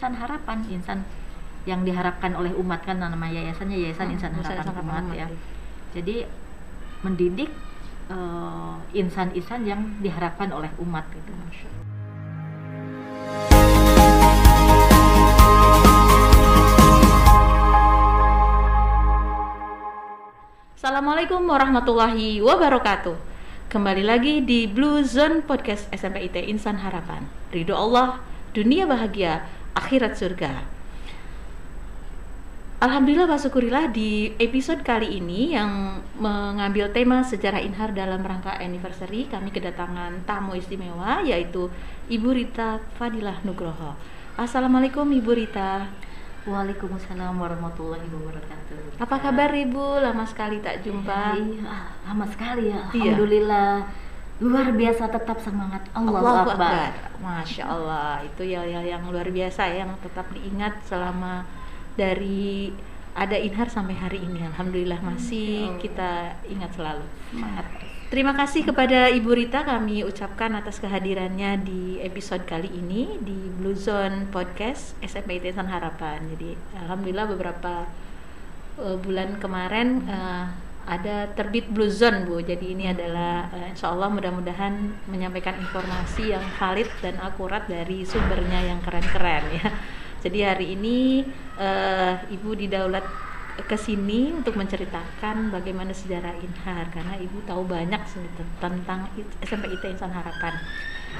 Insan Harapan, insan yang diharapkan oleh umat, kan nama yayasannya Yayasan Insan Harapan Umat ya. Jadi mendidik insan-insan yang diharapkan oleh umat gitu. Assalamualaikum warahmatullahi wabarakatuh. Kembali lagi di Blue Zone Podcast SMP IT Insan Harapan. Ridho Allah, dunia bahagia, akhirat surga. Alhamdulillah wa syukurillah, di episode kali ini yang mengambil tema sejarah Inhar dalam rangka anniversary, kami kedatangan tamu istimewa yaitu Ibu Rita Fadilah Nugroho. Assalamualaikum Ibu Rita. Waalaikumsalam warahmatullahi wabarakatuh. Apa kabar Ibu? Lama sekali tak jumpa. Lama sekali ya. Iya. Alhamdulillah. Luar biasa, tetap semangat. Allahu Akbar. Masya Allah, itu yang luar biasa yang tetap diingat selama dari ada Inhar sampai hari ini. Alhamdulillah masih kita ingat selalu. Semangat. Terima kasih kepada Ibu Rita kami ucapkan atas kehadirannya di episode kali ini di Blue Zone Podcast SMP IT Insan Harapan. Jadi alhamdulillah beberapa bulan kemarin ada terbit Blue Zone, Bu. Jadi ini adalah insya Allah mudah-mudahan menyampaikan informasi yang valid dan akurat dari sumbernya yang keren-keren ya. Jadi hari ini Ibu didaulat ke sini untuk menceritakan bagaimana sejarah Inhar, karena Ibu tahu banyak tentang SMP IT Insan Harapan.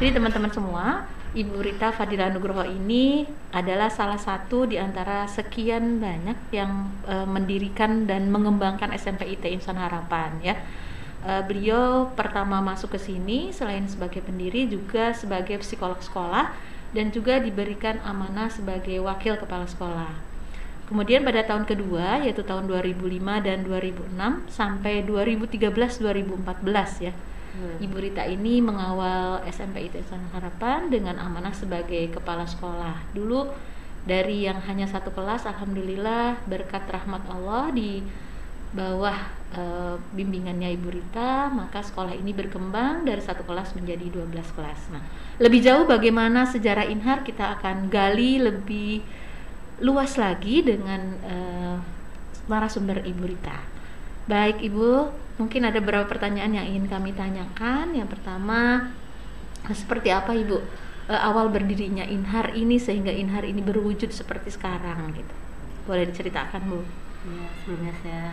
Jadi teman-teman semua, Ibu Rita Fadilah Nugroho ini adalah salah satu di antara sekian banyak yang mendirikan dan mengembangkan SMP IT Insan Harapan ya. Beliau pertama masuk ke sini selain sebagai pendiri juga sebagai psikolog sekolah dan juga diberikan amanah sebagai wakil kepala sekolah. Kemudian pada tahun kedua yaitu tahun 2005 dan 2006 sampai 2013-2014 ya. Ibu Rita ini mengawal SMP IT Insan Harapan dengan amanah sebagai kepala sekolah. Dulu dari yang hanya satu kelas, alhamdulillah berkat rahmat Allah di bawah bimbingannya Ibu Rita, maka sekolah ini berkembang dari satu kelas menjadi 12 kelas. Nah, lebih jauh bagaimana sejarah Inhar kita akan gali lebih luas lagi dengan narasumber Ibu Rita. Baik Ibu, mungkin ada beberapa pertanyaan yang ingin kami tanyakan. Yang pertama, seperti apa Ibu awal berdirinya Inhar ini sehingga Inhar ini berwujud seperti sekarang gitu? Boleh diceritakan Bu? Ya, sebelumnya saya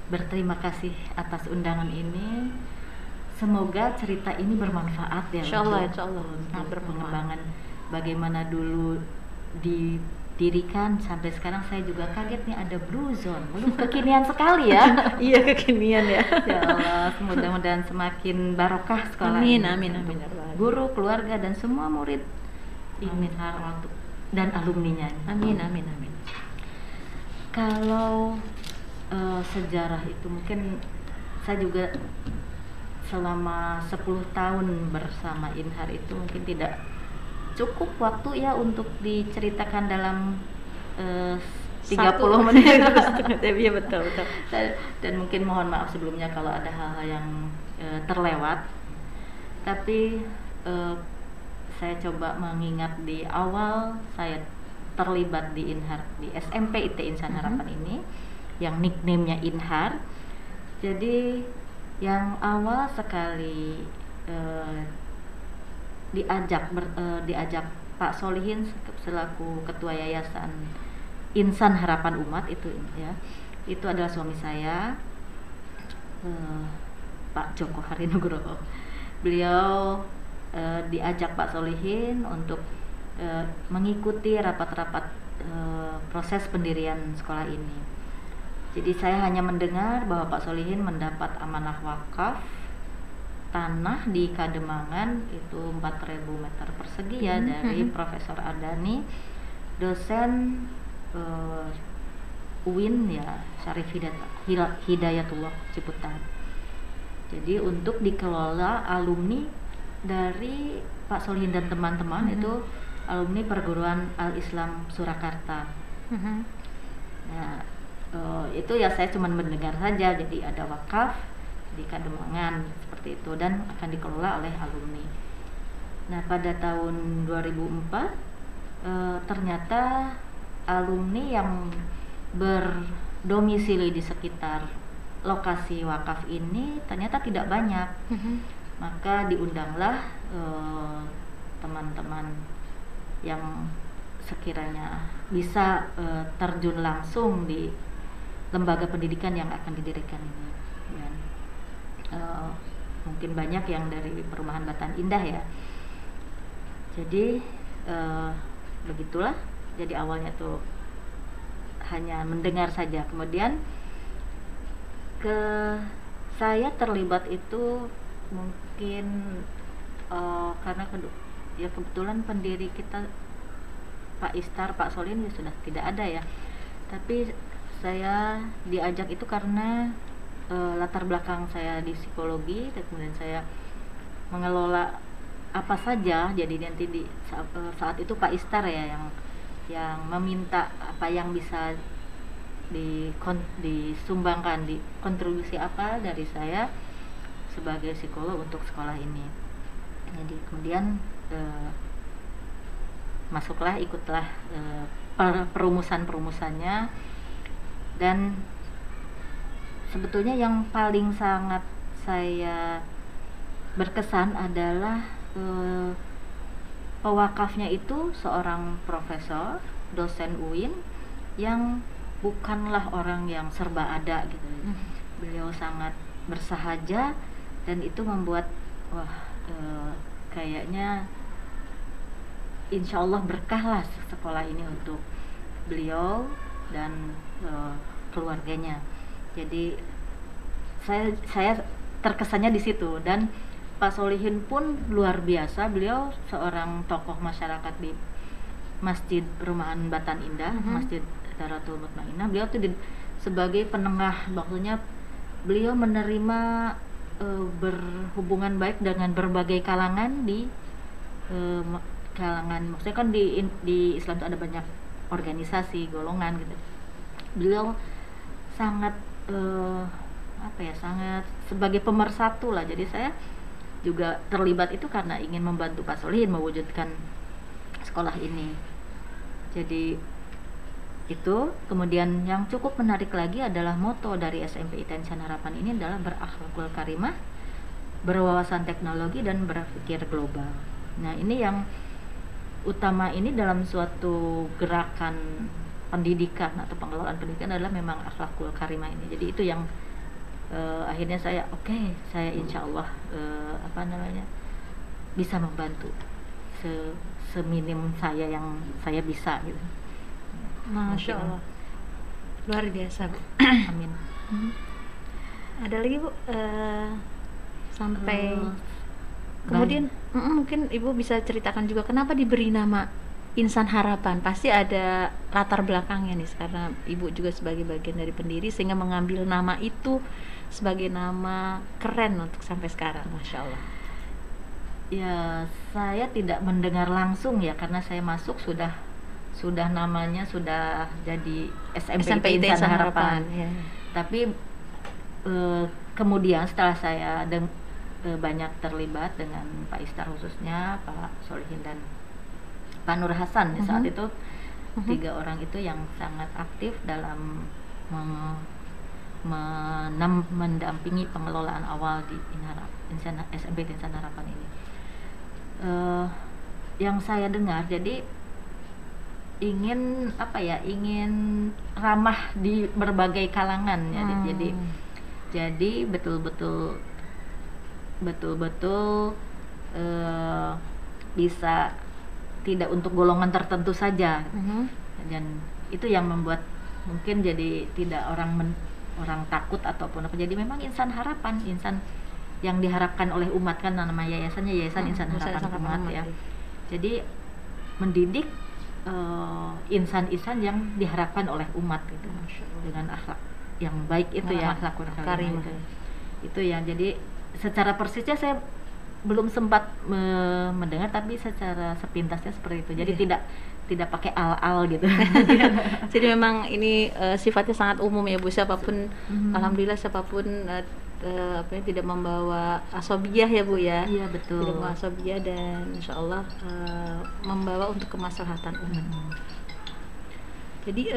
berterima kasih atas undangan ini. Semoga cerita ini bermanfaat ya. Insya Allah. Untuk pengembangan bagaimana dulu didirikan sampai sekarang. Saya juga kaget nih ada Blue Zone. Kekinian sekali ya. Iya, kekinian ya. Ya Allah, mudah-mudahan semakin barokah sekolah Amin, ini. amin. Guru, keluarga dan semua murid Inhar dan alumninya. Amin. Kalau sejarah itu mungkin saya juga selama 10 tahun bersama Inhar itu mungkin tidak cukup waktu ya untuk diceritakan dalam 30 menit. Iya betul. Dan mungkin mohon maaf sebelumnya kalau ada hal-hal yang terlewat. Tapi saya coba mengingat di awal saya terlibat di Inhar, di SMP IT Insan Harapan ini yang nickname-nya Inhar. Jadi yang awal sekali diajak Pak Solihin selaku ketua yayasan Insan Harapan Umat itu ya, itu adalah suami saya, Pak Joko Harinugroho. Beliau diajak Pak Solihin untuk mengikuti rapat-rapat proses pendirian sekolah ini. Jadi saya hanya mendengar bahwa Pak Solihin mendapat amanah wakaf tanah di Kademangan itu 4.000 meter persegi ya dari Profesor Ardani, dosen UIN ya, Syarif Hidayatullah Ciputat. Jadi untuk dikelola alumni dari Pak Solihin dan teman-teman itu alumni perguruan Al-Islam Surakarta. Nah, itu ya saya cuma mendengar saja. Jadi ada wakaf di Kademangan seperti itu dan akan dikelola oleh alumni. Nah, pada tahun 2004 ternyata alumni yang berdomisili di sekitar lokasi wakaf ini ternyata tidak banyak. Maka diundanglah teman-teman yang sekiranya bisa terjun langsung di lembaga pendidikan yang akan didirikan ini. Dan mungkin banyak yang dari Perumahan Batan Indah ya. Jadi begitulah. Jadi awalnya tuh hanya mendengar saja, kemudian saya terlibat itu mungkin karena ya kebetulan pendiri kita Pak Istar, Pak Solihin ya sudah tidak ada ya. Tapi saya diajak itu karena latar belakang saya di psikologi, dan kemudian saya mengelola apa saja. Jadi nanti di saat itu Pak Istar ya yang meminta apa yang bisa disumbangkan, di kontribusi apa dari saya sebagai psikolog untuk sekolah ini. Jadi kemudian ikutlah perumusannya. Dan sebetulnya yang paling sangat saya berkesan adalah pewakafnya itu seorang profesor, dosen UIN yang bukanlah orang yang serba ada gitu. Beliau sangat bersahaja, dan itu membuat kayaknya insya Allah berkah lah sekolah ini untuk beliau dan keluarganya. Jadi saya terkesannya di situ. Dan Pak Solihin pun luar biasa. Beliau seorang tokoh masyarakat di Masjid Perumahan Batan Indah, Masjid Daratul Mutmainah. Beliau tuh sebagai penengah, maksudnya beliau menerima berhubungan baik dengan berbagai kalangan di kalangan, maksudnya kan di Islam itu ada banyak organisasi, golongan gitu. Beliau sangat sangat sebagai pemersatu lah. Jadi saya juga terlibat itu karena ingin membantu Pak Solihin mewujudkan sekolah ini. Jadi itu. Kemudian yang cukup menarik lagi adalah moto dari SMP ITN Insan Harapan ini adalah berakhlakul karimah, berwawasan teknologi, dan berpikir global. Nah, ini yang utama ini dalam suatu gerakan pendidikan atau pengelolaan pendidikan adalah memang akhlakul karimah ini. Jadi itu yang akhirnya saya saya insya Allah bisa membantu seminim saya yang saya bisa gitu. Masya Allah, luar biasa Bu. Amin. Ada lagi Bu, sampai kemudian mungkin Ibu bisa ceritakan juga kenapa diberi nama Insan Harapan. Pasti ada latar belakangnya nih, karena Ibu juga sebagai bagian dari pendiri sehingga mengambil nama itu sebagai nama keren untuk sampai sekarang. Masya Allah. Ya, saya tidak mendengar langsung ya, karena saya masuk sudah namanya sudah jadi SMP Insan Harapan. Ya. Tapi kemudian setelah saya banyak terlibat dengan Pak Istar khususnya, Pak Solihin dan Pak Nur Hasan saat itu, tiga orang itu yang sangat aktif dalam mendampingi pengelolaan awal di SMP Insan Harapan ini. Yang saya dengar, jadi ingin ramah di berbagai kalangan ya. Jadi betul-betul bisa tidak untuk golongan tertentu saja. Dan itu yang membuat mungkin jadi tidak orang takut ataupun apa. Jadi memang Insan Harapan, insan yang diharapkan oleh umat, kan nama yayasannya Yayasan Insan Harapan Umat ya. Jadi mendidik insan-insan yang diharapkan oleh umat gitu, dengan akhlak yang baik itu ya, akhlakul karimah itu yang. Jadi secara persisnya saya belum sempat mendengar, tapi secara sepintasnya seperti itu. Jadi tidak pakai al gitu. Jadi memang ini sifatnya sangat umum ya Bu, siapapun alhamdulillah siapapun tidak membawa asobiyah ya Bu ya. Iya betul. Tidak membawa asobiyah dan insya Allah membawa untuk kemaslahatan umat. Jadi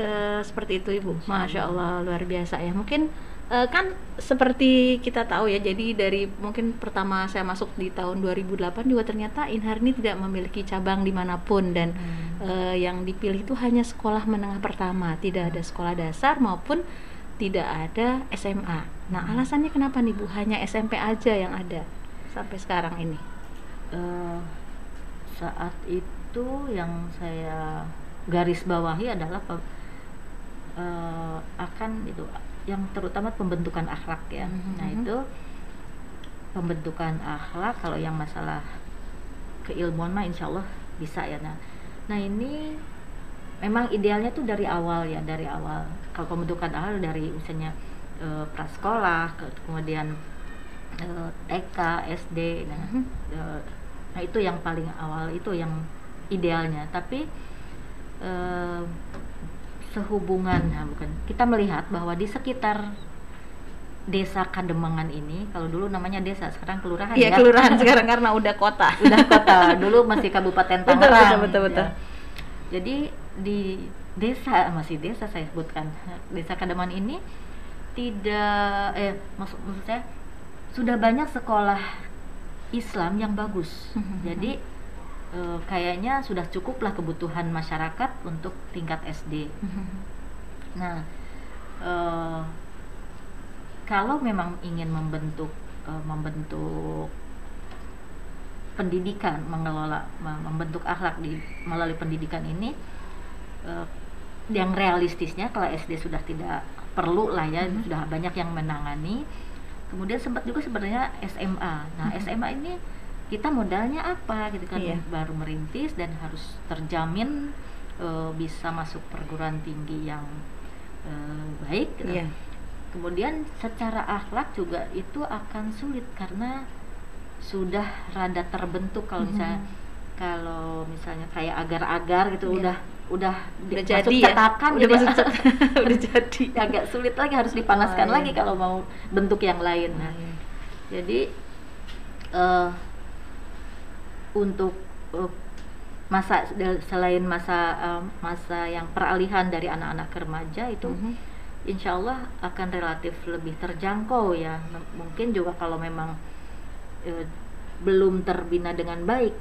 seperti itu Ibu. Masya Allah luar biasa ya. Mungkin kan seperti kita tahu ya, jadi dari mungkin pertama saya masuk di tahun 2008 juga ternyata Inhar ini tidak memiliki cabang dimanapun dan yang dipilih itu hanya sekolah menengah pertama, tidak ada sekolah dasar maupun tidak ada SMA. Nah alasannya kenapa nih Bu, hanya SMP aja yang ada sampai sekarang ini? Saat itu yang saya garis bawahi adalah akan itu yang terutama pembentukan akhlak ya. Nah itu pembentukan akhlak, kalau yang masalah keilmuan mah insya Allah bisa ya. Nah ini memang idealnya tuh dari awal ya, dari awal. Kalau pembentukan akhlak dari misalnya prasekolah, kemudian TK, SD, nah itu yang paling awal, itu yang idealnya. Tapi sehubungan, bukan, kita melihat bahwa di sekitar desa Kademangan ini, kalau dulu namanya desa, sekarang kelurahan ya. Kelurahan sekarang karena udah kota. Udah kota, dulu masih Kabupaten Tangerang. Betul. Ya. Jadi di desa, masih desa saya sebutkan, desa Kademangan ini tidak, maksud saya sudah banyak sekolah Islam yang bagus. Jadi kayaknya sudah cukuplah kebutuhan masyarakat untuk tingkat SD. Nah, kalau memang ingin membentuk pendidikan, mengelola, membentuk akhlak melalui pendidikan ini, yang realistisnya kalau SD sudah tidak perlu lah ya, sudah banyak yang menangani. Kemudian sempat juga sebenarnya SMA. Nah, SMA ini kita modalnya apa gitu kan, baru merintis dan harus terjamin bisa masuk perguruan tinggi yang baik gitu. Kemudian secara akhlak juga itu akan sulit karena sudah rada terbentuk. Kalau misalnya kayak agar-agar gitu, udah jadi masuk cetakan ya? udah jadi agak sulit lagi, harus dipanaskan lagi kalau mau bentuk yang lain. Nah, jadi untuk masa selain masa yang peralihan dari anak-anak ke remaja itu insya Allah akan relatif lebih terjangkau ya. Mungkin juga kalau memang belum terbina dengan baik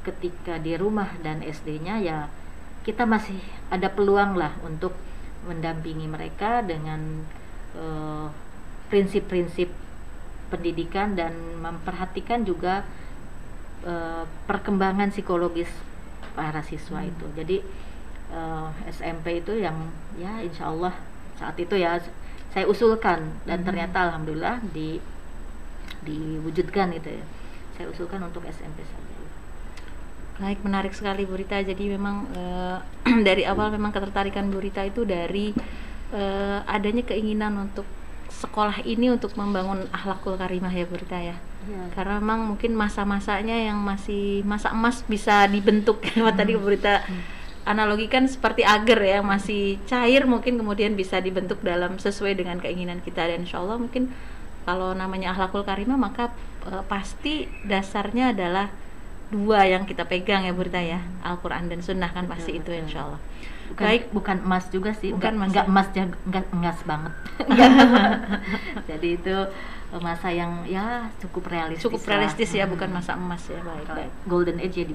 ketika di rumah dan SD-nya, ya kita masih ada peluang lah untuk mendampingi mereka dengan prinsip-prinsip pendidikan dan memperhatikan juga perkembangan psikologis para siswa itu. Jadi SMP itu yang ya insya Allah saat itu ya saya usulkan dan ternyata alhamdulillah diwujudkan itu ya. Saya usulkan untuk SMP saja. Baik, menarik sekali Bu Rita. Jadi memang dari awal memang ketertarikan Bu Rita itu dari adanya keinginan untuk sekolah ini untuk membangun akhlakul karimah ya Bu Rita ya. Karena memang mungkin masa-masanya yang masih masa emas bisa dibentuk. Tadi Bu Rita analogikan seperti agar ya, masih cair, mungkin kemudian bisa dibentuk dalam sesuai dengan keinginan kita. Dan insya Allah mungkin kalau namanya akhlakul karimah maka pasti dasarnya adalah dua yang kita pegang ya Bu Rita ya, Al-Quran dan Sunnah kan pasti itu insya Allah. Bukan emas juga sih, enggak emas banget. Jadi itu masa yang ya cukup realistis ya, bukan masa emas ya. Baik. Golden age ya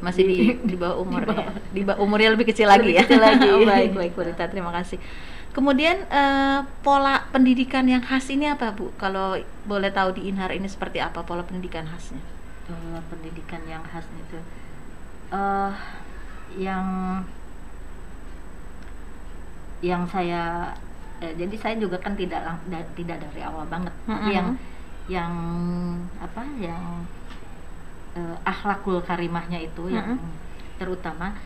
masih di bawah umur ya. Di bawah umurnya lebih kecil lagi ya. Baik Bu Rita, terima kasih. Kemudian pola pendidikan yang khas ini apa Bu? Kalau boleh tahu di Inhar ini seperti apa pola pendidikan khasnya? Pendidikan yang khas itu yang saya jadi saya juga kan tidak dari awal banget, tapi yang akhlakul karimahnya itu yang terutama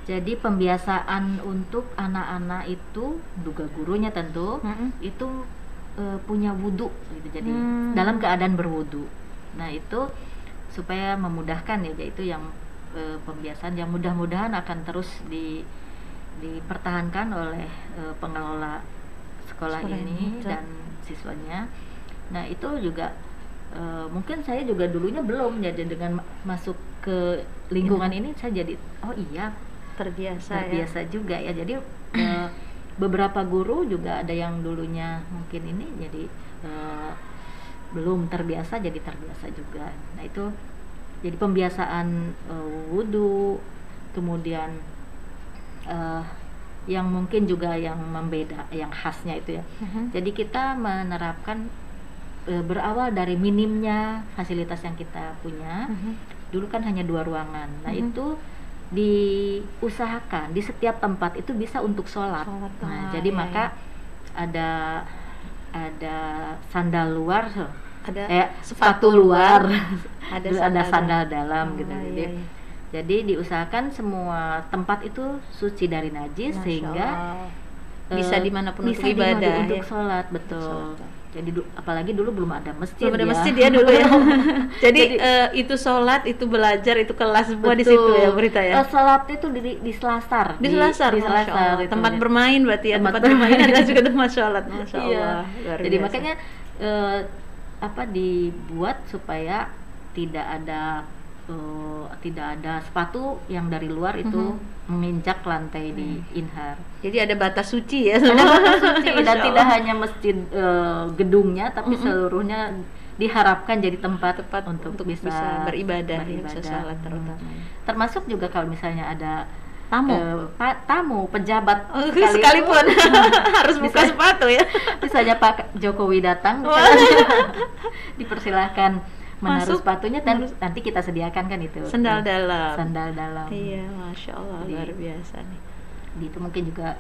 jadi pembiasaan untuk anak-anak itu, juga gurunya tentu itu punya wudu gitu, jadi dalam keadaan berwudu. Nah itu supaya memudahkan ya, yaitu yang pembiasaan yang mudah-mudahan akan terus dipertahankan oleh pengelola sekolah ini dan siswanya. Nah itu juga mungkin saya juga dulunya belum, jadi dengan masuk ke lingkungan ini saya jadi oh iya terbiasa juga ya. Jadi beberapa guru juga ada yang dulunya mungkin ini jadi belum terbiasa jadi terbiasa juga. Nah itu jadi pembiasaan wudhu, kemudian yang mungkin juga yang membeda, yang khasnya itu ya. Jadi kita menerapkan berawal dari minimnya fasilitas yang kita punya. Dulu kan hanya 2 ruangan. Nah itu diusahakan di setiap tempat itu bisa untuk sholat. Nah jadi maka ada sandal luar, ada sepatu luar, ada sandal dalam gitu. Jadi diusahakan semua tempat itu suci dari najis, sehingga bisa dimanapun bisa untuk ibadah untuk sholat, betul. Jadi apalagi dulu belum ada masjid. Belum ada masjid ya dulu ya. Jadi itu sholat, itu belajar, itu kelas semua di situ ya Berita ya. Sholat itu di selasar. Di selasar. Tempat bermain berarti ya. Tempat bermain ada juga tempat sholat. Masya Allah. Iya. Jadi makanya dibuat supaya tidak ada sepatu yang dari luar itu menginjak lantai di Inhar. Jadi ada batas suci ya. Ada batas suci dan tidak hanya masjid gedungnya, tapi seluruhnya diharapkan jadi tempat untuk bisa beribadah. Bisa sholat terutama. Termasuk juga kalau misalnya ada tamu pejabat sekalipun harus buka sepatu ya. Misalnya Pak Jokowi datang, dipersilahkan menaruh sepatunya dan nanti kita sediakan kan itu sandal dalam. Iya, Masya Allah. Jadi, luar biasa nih. Itu mungkin juga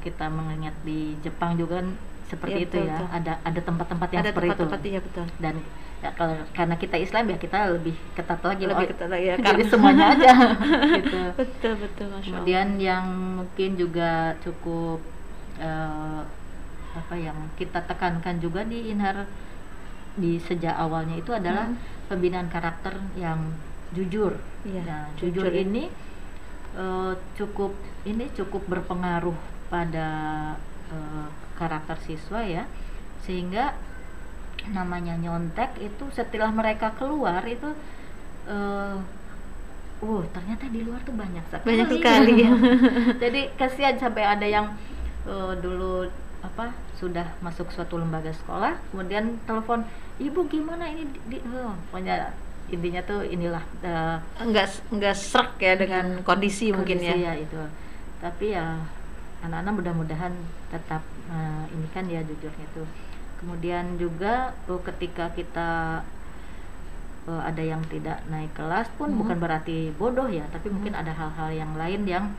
kita mengingat di Jepang juga kan seperti itu ya. Ada tempat-tempat yang seperti itu. Iya, betul. Dan ya, karena kita Islam ya kita lebih ketat lagi ya, jadi semuanya aja gitu. Betul Masya Allah. Kemudian yang mungkin juga cukup yang kita tekankan juga di Inhar di sejak awalnya itu adalah pembinaan karakter yang jujur. Nah, jujur ini cukup berpengaruh pada karakter siswa ya, sehingga namanya nyontek itu setelah mereka keluar itu ternyata di luar tuh banyak sekali. Jadi kasihan sampai ada yang dulu sudah masuk suatu lembaga sekolah, kemudian telepon, ibu gimana ini pokoknya intinya tuh inilah enggak serak ya dengan kondisi mungkin ya itu. Tapi ya anak-anak mudah-mudahan tetap ini kan ya jujurnya itu. Kemudian juga ketika kita ada yang tidak naik kelas pun bukan berarti bodoh ya, tapi mungkin ada hal-hal yang lain yang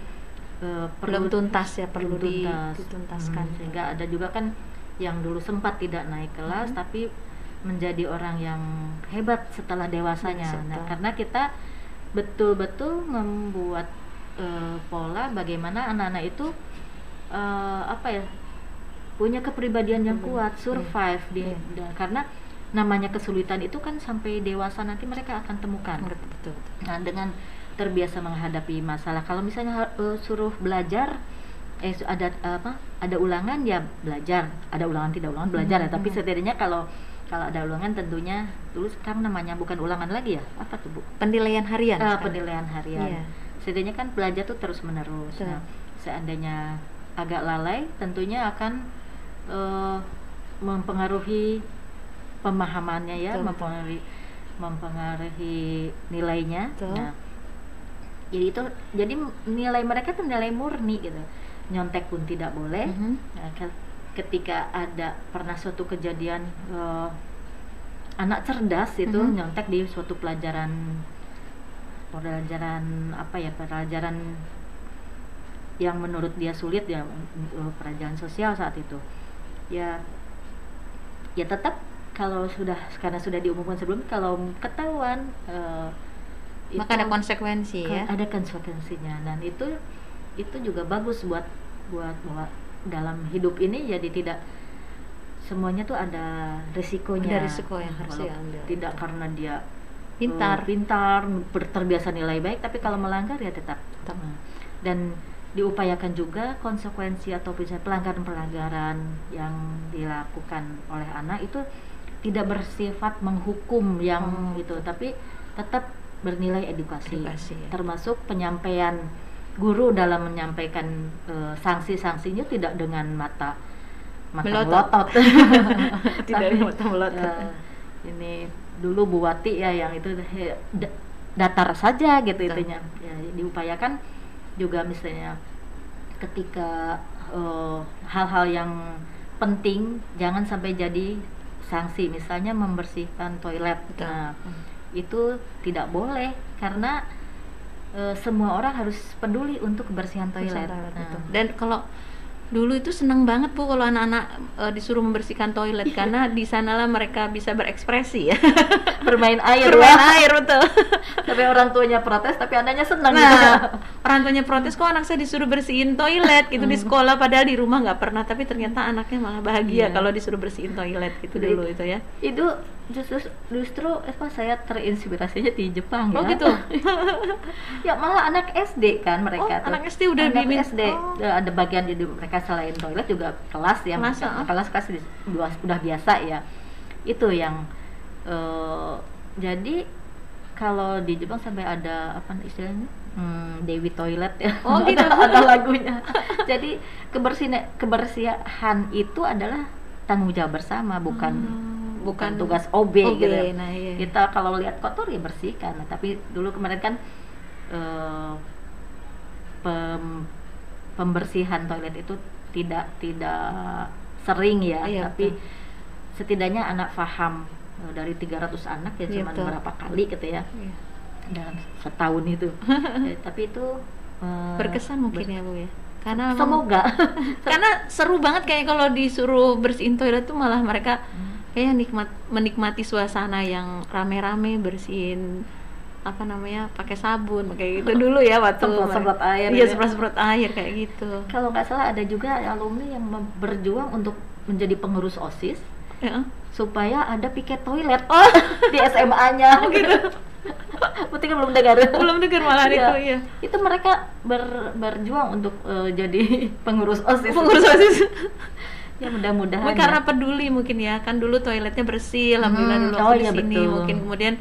perlu tuntas ya, perlu dituntaskan. Sehingga ada juga kan yang dulu sempat tidak naik kelas tapi menjadi orang yang hebat setelah dewasanya. Nah, karena kita betul-betul membuat pola bagaimana anak-anak itu punya kepribadian yang kuat, survive karena namanya kesulitan itu kan sampai dewasa nanti mereka akan temukan. Betul. Nah, dengan terbiasa menghadapi masalah. Kalau misalnya suruh belajar, ada ulangan ya belajar, ada ulangan tidak ulangan belajar ya. Tapi setidaknya kalau ada ulangan tentunya dulu sekarang namanya bukan ulangan lagi ya, apa tuh Bu? Penilaian harian. Penilaian harian. Yeah. Setidaknya kan belajar tuh terus menerus. Nah, seandainya agak lalai, tentunya akan mempengaruhi pemahamannya ya, mempengaruhi nilainya. Nah, jadi nilai mereka tuh nilai murni gitu. Nyontek pun tidak boleh. Nah, ketika ada pernah suatu kejadian anak cerdas itu nyontek di suatu pelajaran yang menurut dia sulit ya, pelajaran sosial saat itu. Ya tetap karena sudah diumumkan sebelum, kalau ketahuan maka ada konsekuensi ya. Ada konsekuensinya, dan itu juga bagus buat bahwa dalam hidup ini jadi tidak semuanya tuh ada risikonya. Ada risiko yang harus diambil. Tidak karena dia pintar, terbiasa nilai baik, tapi kalau melanggar ya tetap. Dan diupayakan juga konsekuensi atau misalnya pelanggaran-pelanggaran yang dilakukan oleh anak itu tidak bersifat menghukum yang gitu, tapi tetap bernilai edukasi Ya. Termasuk penyampaian guru dalam menyampaikan sanksi-sanksinya tidak dengan mata melotot. Tidak dengan mata melotot. Ini dulu Bu Wati ya yang itu datar saja gitu. Betul. Itunya. Ya, diupayakan juga misalnya ketika hal-hal yang penting jangan sampai jadi sanksi, misalnya membersihkan toilet. Betul. Nah, itu tidak boleh karena semua orang harus peduli untuk kebersihan toilet. Betul. Dan kalau dulu itu senang banget Bu kalau anak-anak disuruh membersihkan toilet karena di sanalah mereka bisa berekspresi ya. Bermain air. Bermain air, betul. Tapi orang tuanya protes tapi anaknya senang. Nah, orang tuanya protes, kok anak saya disuruh bersihin toilet gitu di sekolah, padahal di rumah nggak pernah, tapi ternyata anaknya malah bahagia kalau disuruh bersihin toilet gitu. Jadi, dulu itu ya. Itu justru saya terinspirasinya di Jepang ya. Oh gitu. Ya malah anak SD kan mereka tuh. Anak SD udah anak SD ada bagian jadi mereka selain toilet juga kelas yang kelas udah biasa ya. Itu yang jadi kalau di Jepang sampai ada apa istilahnya Dewi Toilet ya. Oh gitu. ada lagunya. Jadi kebersihan itu adalah tanggung jawab bersama, bukan tugas OB gitu. Nah, iya. Kita kalau lihat kotor ya bersihkan. Nah, tapi dulu kemarin kan pembersihan toilet itu tidak sering ya, Iya, tapi setidaknya anak paham dari 300 anak ya cuma berapa kali gitu ya. Iya. Dalam setahun itu. Tapi itu berkesan mungkin ya Bu ya. Karena semoga karena seru banget kayak kalau disuruh bersihin toilet tuh malah mereka kayak menikmati suasana yang rame-rame bersihin apa namanya pakai sabun kayak gitu dulu ya waktu semprot air. Iya, semprot air kayak gitu. Kalau nggak salah ada juga alumni yang berjuang untuk menjadi pengurus OSIS supaya ada piket toilet di SMA-nya. Oh gitu. Putih kan belum dengar malah itu ya. Itu mereka berjuang untuk jadi pengurus OSIS. Ya mudah-mudahan karena peduli mungkin ya, kan dulu toiletnya bersih alhamdulillah dulu waktu di sini. Betul. Mungkin kemudian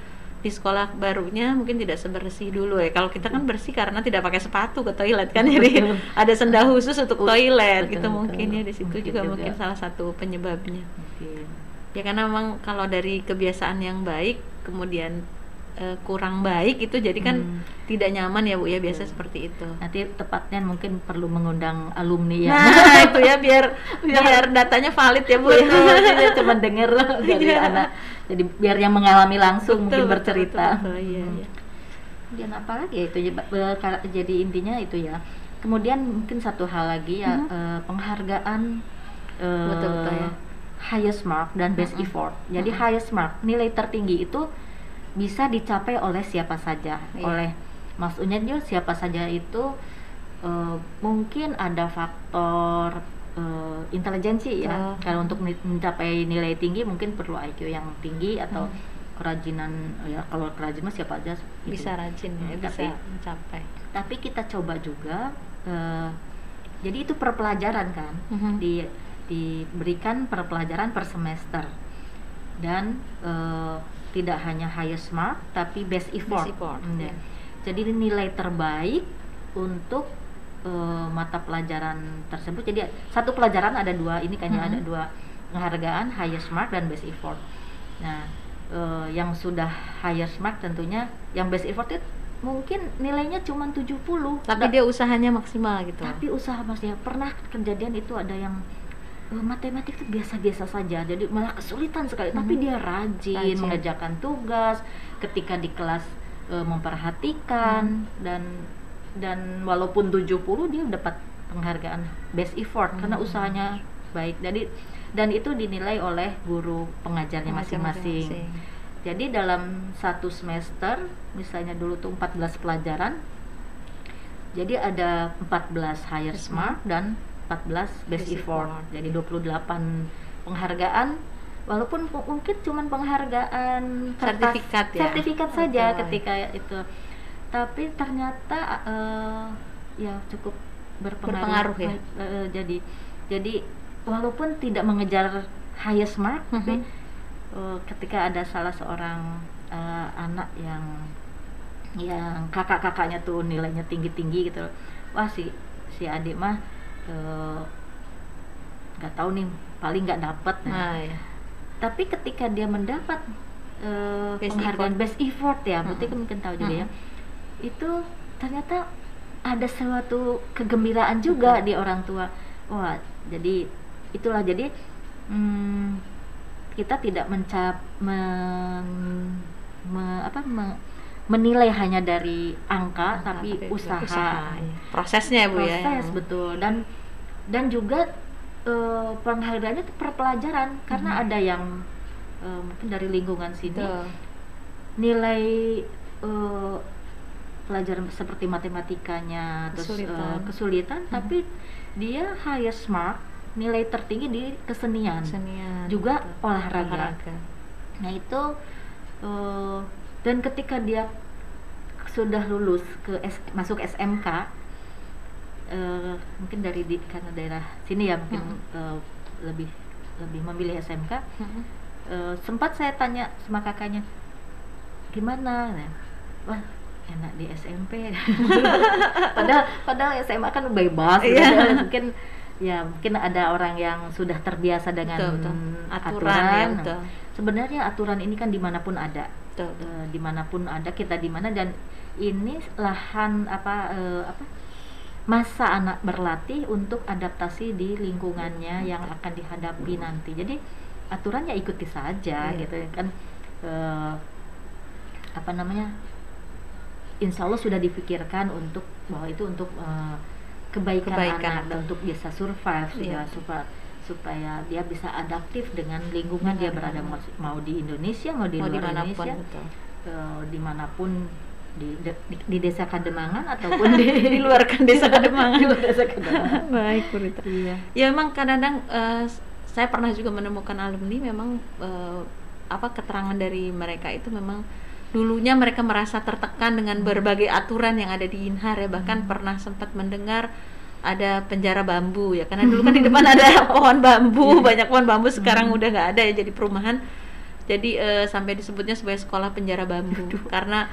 di sekolah barunya mungkin tidak sebersih dulu ya. Kalau kita kan bersih karena tidak pakai sepatu ke toilet kan, jadi ada senda khusus untuk toilet gitu mungkin ya, di situ juga mungkin salah satu penyebabnya. Ya karena memang kalau dari kebiasaan yang baik kemudian kurang baik itu jadi kan tidak nyaman ya Bu ya, biasa seperti itu. Nanti tepatnya mungkin perlu mengundang alumni ya. Nah itu ya biar datanya valid ya Bu. Betul, cuma dengar dari anak. Jadi biar yang mengalami langsung mungkin bercerita. Betul, iya. Kemudian apa lagi ya itu jadi intinya itu ya. Kemudian mungkin satu hal lagi ya penghargaan betul ya. Highest mark dan best effort. Jadi highest mark nilai tertinggi itu bisa dicapai oleh siapa saja, maksudnya dia siapa saja itu mungkin ada faktor intelijensi ya. Kalau untuk mencapai nilai tinggi mungkin perlu IQ yang tinggi atau kerajinan ya. Kalau kerajinan siapa aja bisa rajin ya, bisa mencapai. Tapi kita coba juga jadi itu per pelajaran kan, diberikan per pelajaran per semester dan tidak hanya highest mark tapi best effort. Ya. Jadi nilai terbaik untuk mata pelajaran tersebut. Jadi satu pelajaran ada dua ini kan ada dua penghargaan, highest mark dan best effort. Nah yang sudah highest mark tentunya, yang best effort itu mungkin nilainya cuma 70 tapi dia usahanya maksimal gitu. Tapi usaha maksudnya pernah kejadian itu ada yang matematik itu biasa-biasa saja, jadi malah kesulitan sekali, tapi dia rajin mengerjakan tugas, ketika di kelas memperhatikan dan walaupun 70 dia dapat penghargaan best effort karena usahanya baik. Dan itu dinilai oleh guru pengajarnya masing-masing. Jadi dalam satu semester misalnya dulu tuh 14 pelajaran, jadi ada 14 highest mark dan 14 best effort. Jadi 28 penghargaan, walaupun mungkin cuman penghargaan sertifikat saja ketika itu, tapi ternyata ya cukup berpengaruh ya. Jadi walaupun tidak mengejar highest mark tapi ketika ada salah seorang anak yang kakak-kakaknya tuh nilainya tinggi-tinggi gitu, wah si adik mah nggak tahu nih, paling nggak dapat. Ya. Tapi ketika dia mendapat penghargaan best effort ya, berarti mungkin tahu juga ya, itu ternyata ada suatu kegembiraan juga di orang tua. Wah, jadi itulah, jadi kita tidak menilai hanya dari angka, tapi usaha. Prosesnya Bu ya. Proses betul, dan juga penghargaannya itu per pelajaran, karena ada yang mungkin dari lingkungan sini nilai pelajaran seperti matematikanya kesulitan, tapi dia highest mark, nilai tertinggi di kesenian juga olahraga. Nah itu dan ketika dia sudah lulus masuk SMK, mungkin karena daerah sini ya mungkin lebih memilih SMK. Sempat saya tanya sama kakaknya, gimana? Wah, enak di SMP. padahal SMA kan bebas gitu. Mungkin ada orang yang sudah terbiasa dengan aturan. Ya, sebenarnya aturan ini kan dimanapun ada. Dimanapun ada, kita di mana, dan ini lahan masa anak berlatih untuk adaptasi di lingkungannya yang akan dihadapi nanti. Jadi aturannya ikuti saja gitu kan. Insya Allah sudah dipikirkan bahwa itu untuk kebaikan anak, dan untuk bisa survive, supaya dia bisa adaptif dengan lingkungan dia berada, mau di Indonesia, mau di luar Indonesia, dimanapun, di desa Kademangan ataupun di luar desa Kademangan. Baik Bu Rita. Ya memang kadang-kadang saya pernah juga menemukan alumni memang keterangan dari mereka itu memang dulunya mereka merasa tertekan dengan berbagai aturan yang ada di Inhar ya, bahkan pernah sempat mendengar ada penjara bambu ya, karena dulu kan di depan ada pohon bambu, banyak pohon bambu, sekarang udah nggak ada ya, jadi perumahan. Jadi sampai disebutnya sebagai sekolah penjara bambu karena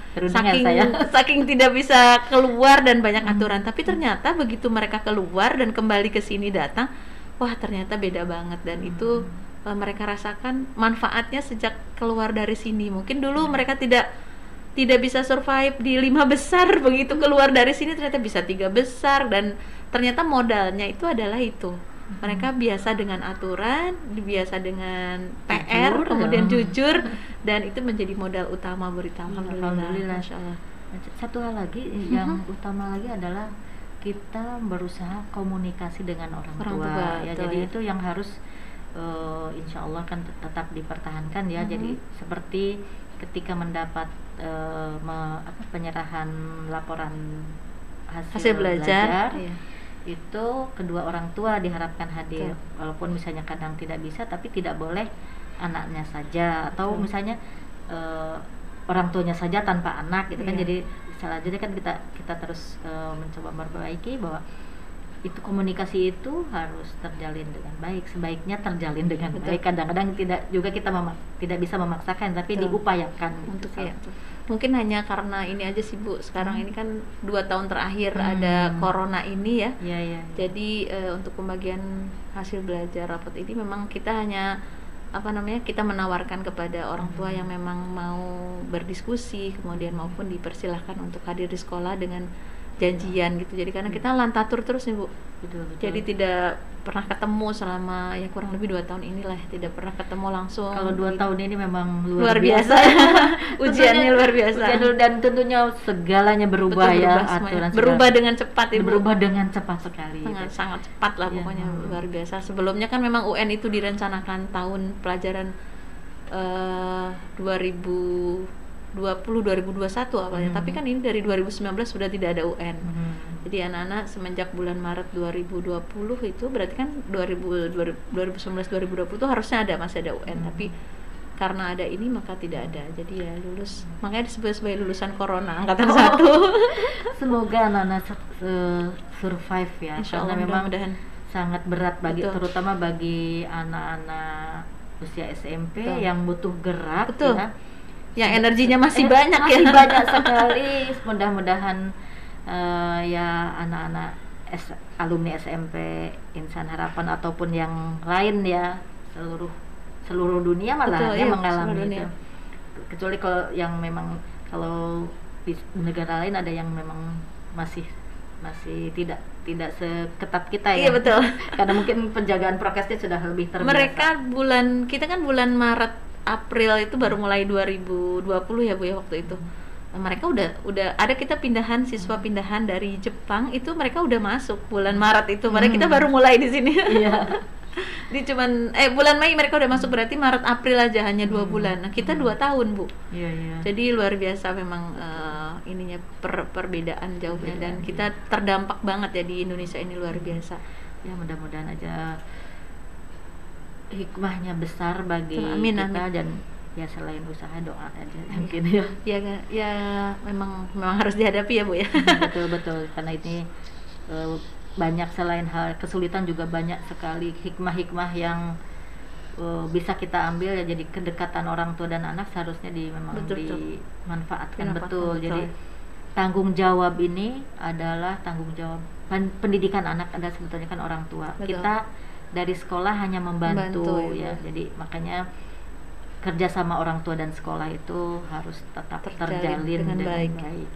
saking tidak bisa keluar dan banyak aturan. Tapi ternyata begitu mereka keluar dan kembali ke sini datang, wah ternyata beda banget, dan itu mereka rasakan manfaatnya sejak keluar dari sini. Mungkin dulu mereka tidak bisa survive di 5 besar, begitu keluar dari sini ternyata bisa 3 besar, dan ternyata modalnya itu adalah itu. Mereka biasa dengan aturan, biasa dengan PR, kemudian jujur, dan itu menjadi modal utama berita. Alhamdulillah. Masya Allah. Satu hal lagi yang utama lagi adalah kita berusaha komunikasi dengan orang tua ya. Jadi itu yang harus insya Allah kan tetap dipertahankan ya. Jadi seperti ketika mendapat penyerahan laporan hasil belajar itu kedua orang tua diharapkan hadir. Walaupun misalnya kadang tidak bisa, tapi tidak boleh anaknya saja, atau misalnya orang tuanya saja tanpa anak gitu kan. Jadi salah, jadi kan kita terus mencoba memperbaiki bahwa itu komunikasi itu harus terjalin dengan baik, sebaiknya terjalin dengan baik. Kadang-kadang tidak bisa memaksakan, tapi diupayakan untuk mungkin hanya karena ini aja sih Bu, sekarang ini kan 2 tahun terakhir ada corona ini ya. Jadi untuk pembagian hasil belajar rapot ini memang kita hanya kita menawarkan kepada orang tua yang memang mau berdiskusi, kemudian maupun dipersilahkan untuk hadir di sekolah dengan janjian gitu. Jadi karena kita lantatur terus nih Bu. Betul. Jadi tidak pernah ketemu selama ya kurang lebih 2 tahun inilah, tidak pernah ketemu langsung. Kalau 2 tahun ini memang luar biasa. Ujiannya luar biasa. Dan tentunya segalanya berubah. Aturan berubah dengan cepat Ibu. Berubah dengan cepat sekali. Sangat cepat lah pokoknya, luar biasa. Sebelumnya kan memang UN itu direncanakan tahun pelajaran 2021 awalnya, tapi kan ini dari 2019 sudah tidak ada UN. Jadi anak-anak semenjak bulan Maret 2020 itu berarti kan 2019-2020 itu harusnya masih ada UN, tapi karena ada ini maka tidak ada. Jadi ya lulus, makanya disebut sebagai lulusan corona angkatan 1. Semoga anak-anak survive ya, karena memang sangat berat terutama bagi anak-anak usia SMP Betul. yang butuh gerak, Betul. ya. Yang energinya masih banyak ya. Masih banyak sekali. Mudah-mudahan ya anak-anak alumni SMP Insan Harapan ataupun yang lain ya, seluruh dunia malah Betul, ya iya, mengalami seluruh itu. dunia. Kecuali kalau yang memang, kalau di negara lain ada yang memang masih tidak seketat kita ya. Iya, betul. Karena mungkin penjagaan prokesnya sudah lebih terbiasa. Kita kan bulan Maret April itu baru mulai 2020 ya Bu ya waktu itu. Mereka udah ada, kita siswa pindahan dari Jepang itu, mereka udah masuk bulan Maret itu. Padahal kita baru mulai di sini. Iya. Di cuman bulan Mei mereka udah masuk, berarti Maret April aja hanya 2 bulan. Nah, kita 2 tahun, Bu. Iya. Jadi luar biasa memang ininya perbedaan jauhnya, dan kita terdampak banget ya di Indonesia ini, luar biasa. Ya mudah-mudahan aja hikmahnya besar bagi Amin, kita, amin. dan ya selain usaha, doa aja mungkin ya. Ya memang harus dihadapi ya Bu ya. Betul karena ini banyak, selain hal kesulitan juga banyak sekali hikmah-hikmah yang bisa kita ambil ya. Jadi kedekatan orang tua dan anak seharusnya dimanfaatkan betul. Jadi tanggung jawab ini adalah tanggung jawab pendidikan anak, ada sebetulnya kan orang tua. Betul. Kita dari sekolah hanya membantu ya. Jadi makanya kerjasama orang tua dan sekolah itu harus tetap terjalin dengan baik ya.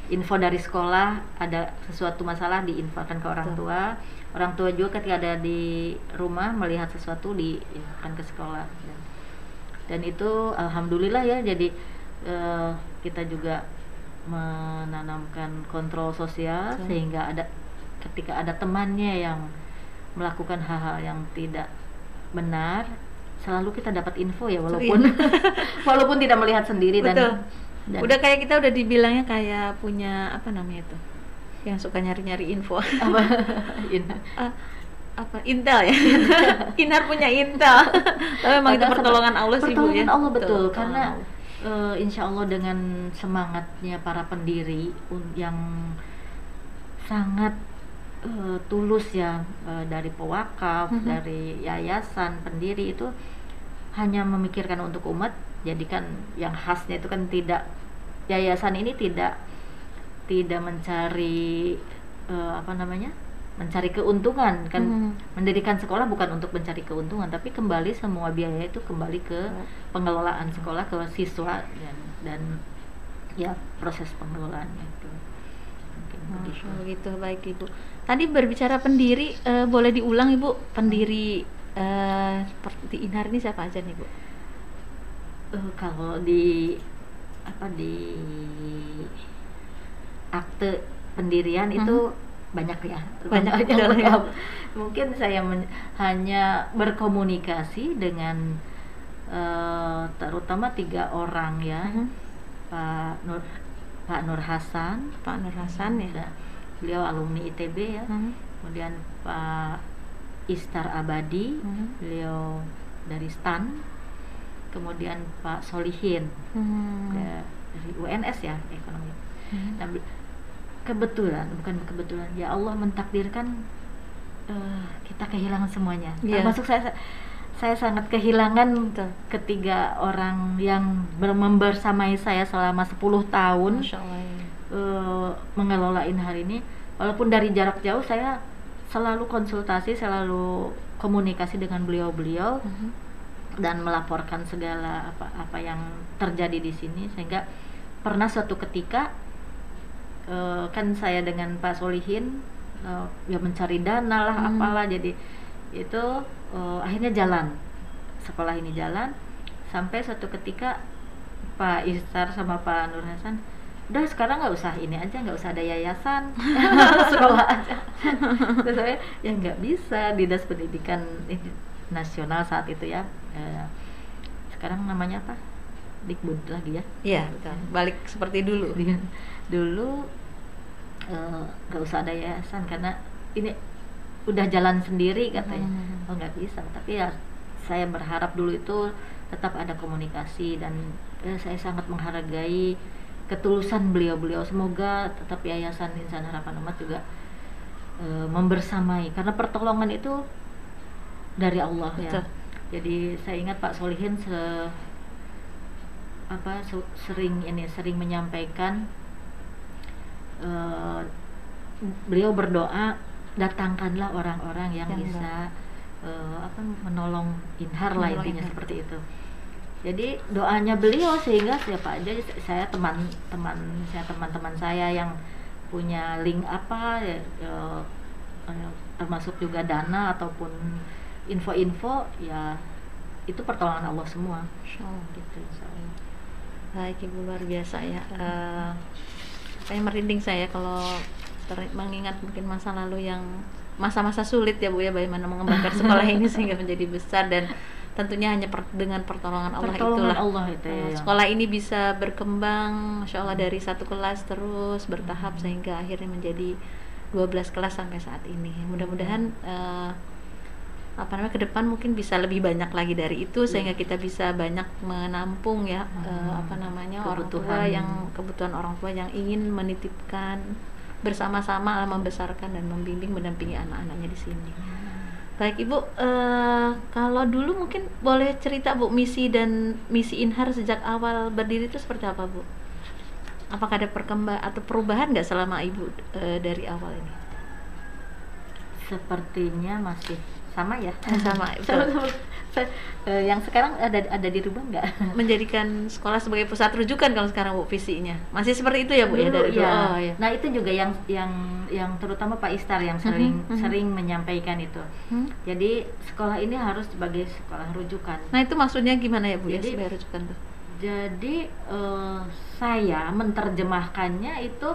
Info dari sekolah, ada sesuatu masalah diinfokan ke orang tua. Orang tua juga ketika ada di rumah melihat sesuatu diinfokan ke sekolah. Dan itu alhamdulillah ya, jadi kita juga menanamkan kontrol sosial, sehingga ketika ada temannya yang melakukan hal-hal yang tidak benar, selalu kita dapat info ya, walaupun tidak melihat sendiri. Dan udah kayak kita udah dibilangnya kayak punya apa namanya itu, yang suka nyari-nyari info. Intel ya. Inar punya Intel. Tapi memang itu pertolongan Allah sih Bu ya. Pertolongan Allah, betul. Karena insya Allah dengan semangatnya para pendiri yang sangat tulus ya, dari pewakaf, dari yayasan pendiri itu hanya memikirkan untuk umat. Jadi kan yang khasnya itu kan yayasan ini tidak mencari mencari keuntungan kan. Mendirikan sekolah bukan untuk mencari keuntungan, tapi kembali semua biaya itu kembali ke pengelolaan sekolah, ke siswa, dan ya proses pengelolaannya itu. Begitu, baik Ibu. Tadi berbicara pendiri, boleh diulang Ibu, pendiri seperti Inar ini siapa aja nih Bu? Kalau di akte pendirian itu banyak ya, mungkin saya hanya berkomunikasi dengan terutama 3 orang ya. Pak Nur Hasan ya, beliau alumni ITB ya. Kemudian Pak Istar Abadi, beliau dari STAN. Kemudian Pak Solihin dari UNS ya, ekonomi. Nah, bukan kebetulan ya, Allah mentakdirkan kita kehilangan semuanya. Termasuk saya sangat kehilangan ketiga orang yang membersamai saya selama 10 tahun mengelolain hari ini. Walaupun dari jarak jauh, saya selalu konsultasi, selalu komunikasi dengan beliau-beliau dan melaporkan segala apa yang terjadi di sini. Sehingga pernah suatu ketika kan saya dengan Pak Solihin ya mencari dana lah, apalah, jadi itu akhirnya jalan, sekolah ini jalan sampai suatu ketika Pak Istar sama Pak Nur Hasan, udah sekarang nggak usah ini aja, nggak usah ada yayasan, sekolah aja. Terus saya ya nggak bisa, Dinas Pendidikan Nasional saat itu ya, sekarang namanya apa, Dikbud lagi ya. Iya betul, balik seperti dulu. Dulu nggak usah ada yayasan karena ini udah jalan sendiri katanya. Oh nggak bisa, tapi ya saya berharap dulu itu tetap ada komunikasi, dan saya sangat menghargai ketulusan beliau-beliau. Semoga tetap Yayasan Insan Harapan Umat juga membersamai, karena pertolongan itu dari Allah. Betul. Ya. Jadi saya ingat Pak Solihin sering menyampaikan, eh, beliau berdoa, datangkanlah orang-orang yang bisa menolong Inhar lah, intinya seperti itu. Jadi doanya beliau sehingga siapa aja, saya teman-teman saya yang punya link termasuk juga dana ataupun info-info, ya itu pertolongan Allah semua. Gitu, insyaallah. Baik Ibu, luar biasa ya. Saya merinding saya kalau mengingat mungkin masa lalu yang masa-masa sulit ya Bu ya, bagaimana mengembangkan sekolah ini sehingga menjadi besar, dan tentunya hanya dengan pertolongan Allah itu ya. Sekolah ini bisa berkembang, Masya Allah, dari satu kelas terus bertahap sehingga akhirnya menjadi 12 kelas sampai saat ini. Mudah-mudahan ke depan mungkin bisa lebih banyak lagi dari itu, sehingga kita bisa banyak menampung ya orang tua yang kebutuhan orang tua yang ingin menitipkan bersama-sama membesarkan dan membimbing mendampingi anak-anaknya di sini. Baik Ibu, kalau dulu mungkin boleh cerita Bu, misi Inhar sejak awal berdiri itu seperti apa Bu? Apakah ada perkembangan atau perubahan nggak selama Ibu dari awal ini? Sepertinya masih sama ya. Sama. Yang sekarang ada dirubah nggak? Menjadikan sekolah sebagai pusat rujukan kalau sekarang Bu, visinya masih seperti itu ya Bu? Dulu, ya. Ya. Nah itu juga yang terutama Pak Istar yang sering menyampaikan itu. Jadi sekolah ini harus sebagai sekolah rujukan. Nah itu maksudnya gimana ya Bu? Jadi, sebagai rujukan tuh? Jadi saya menerjemahkannya itu,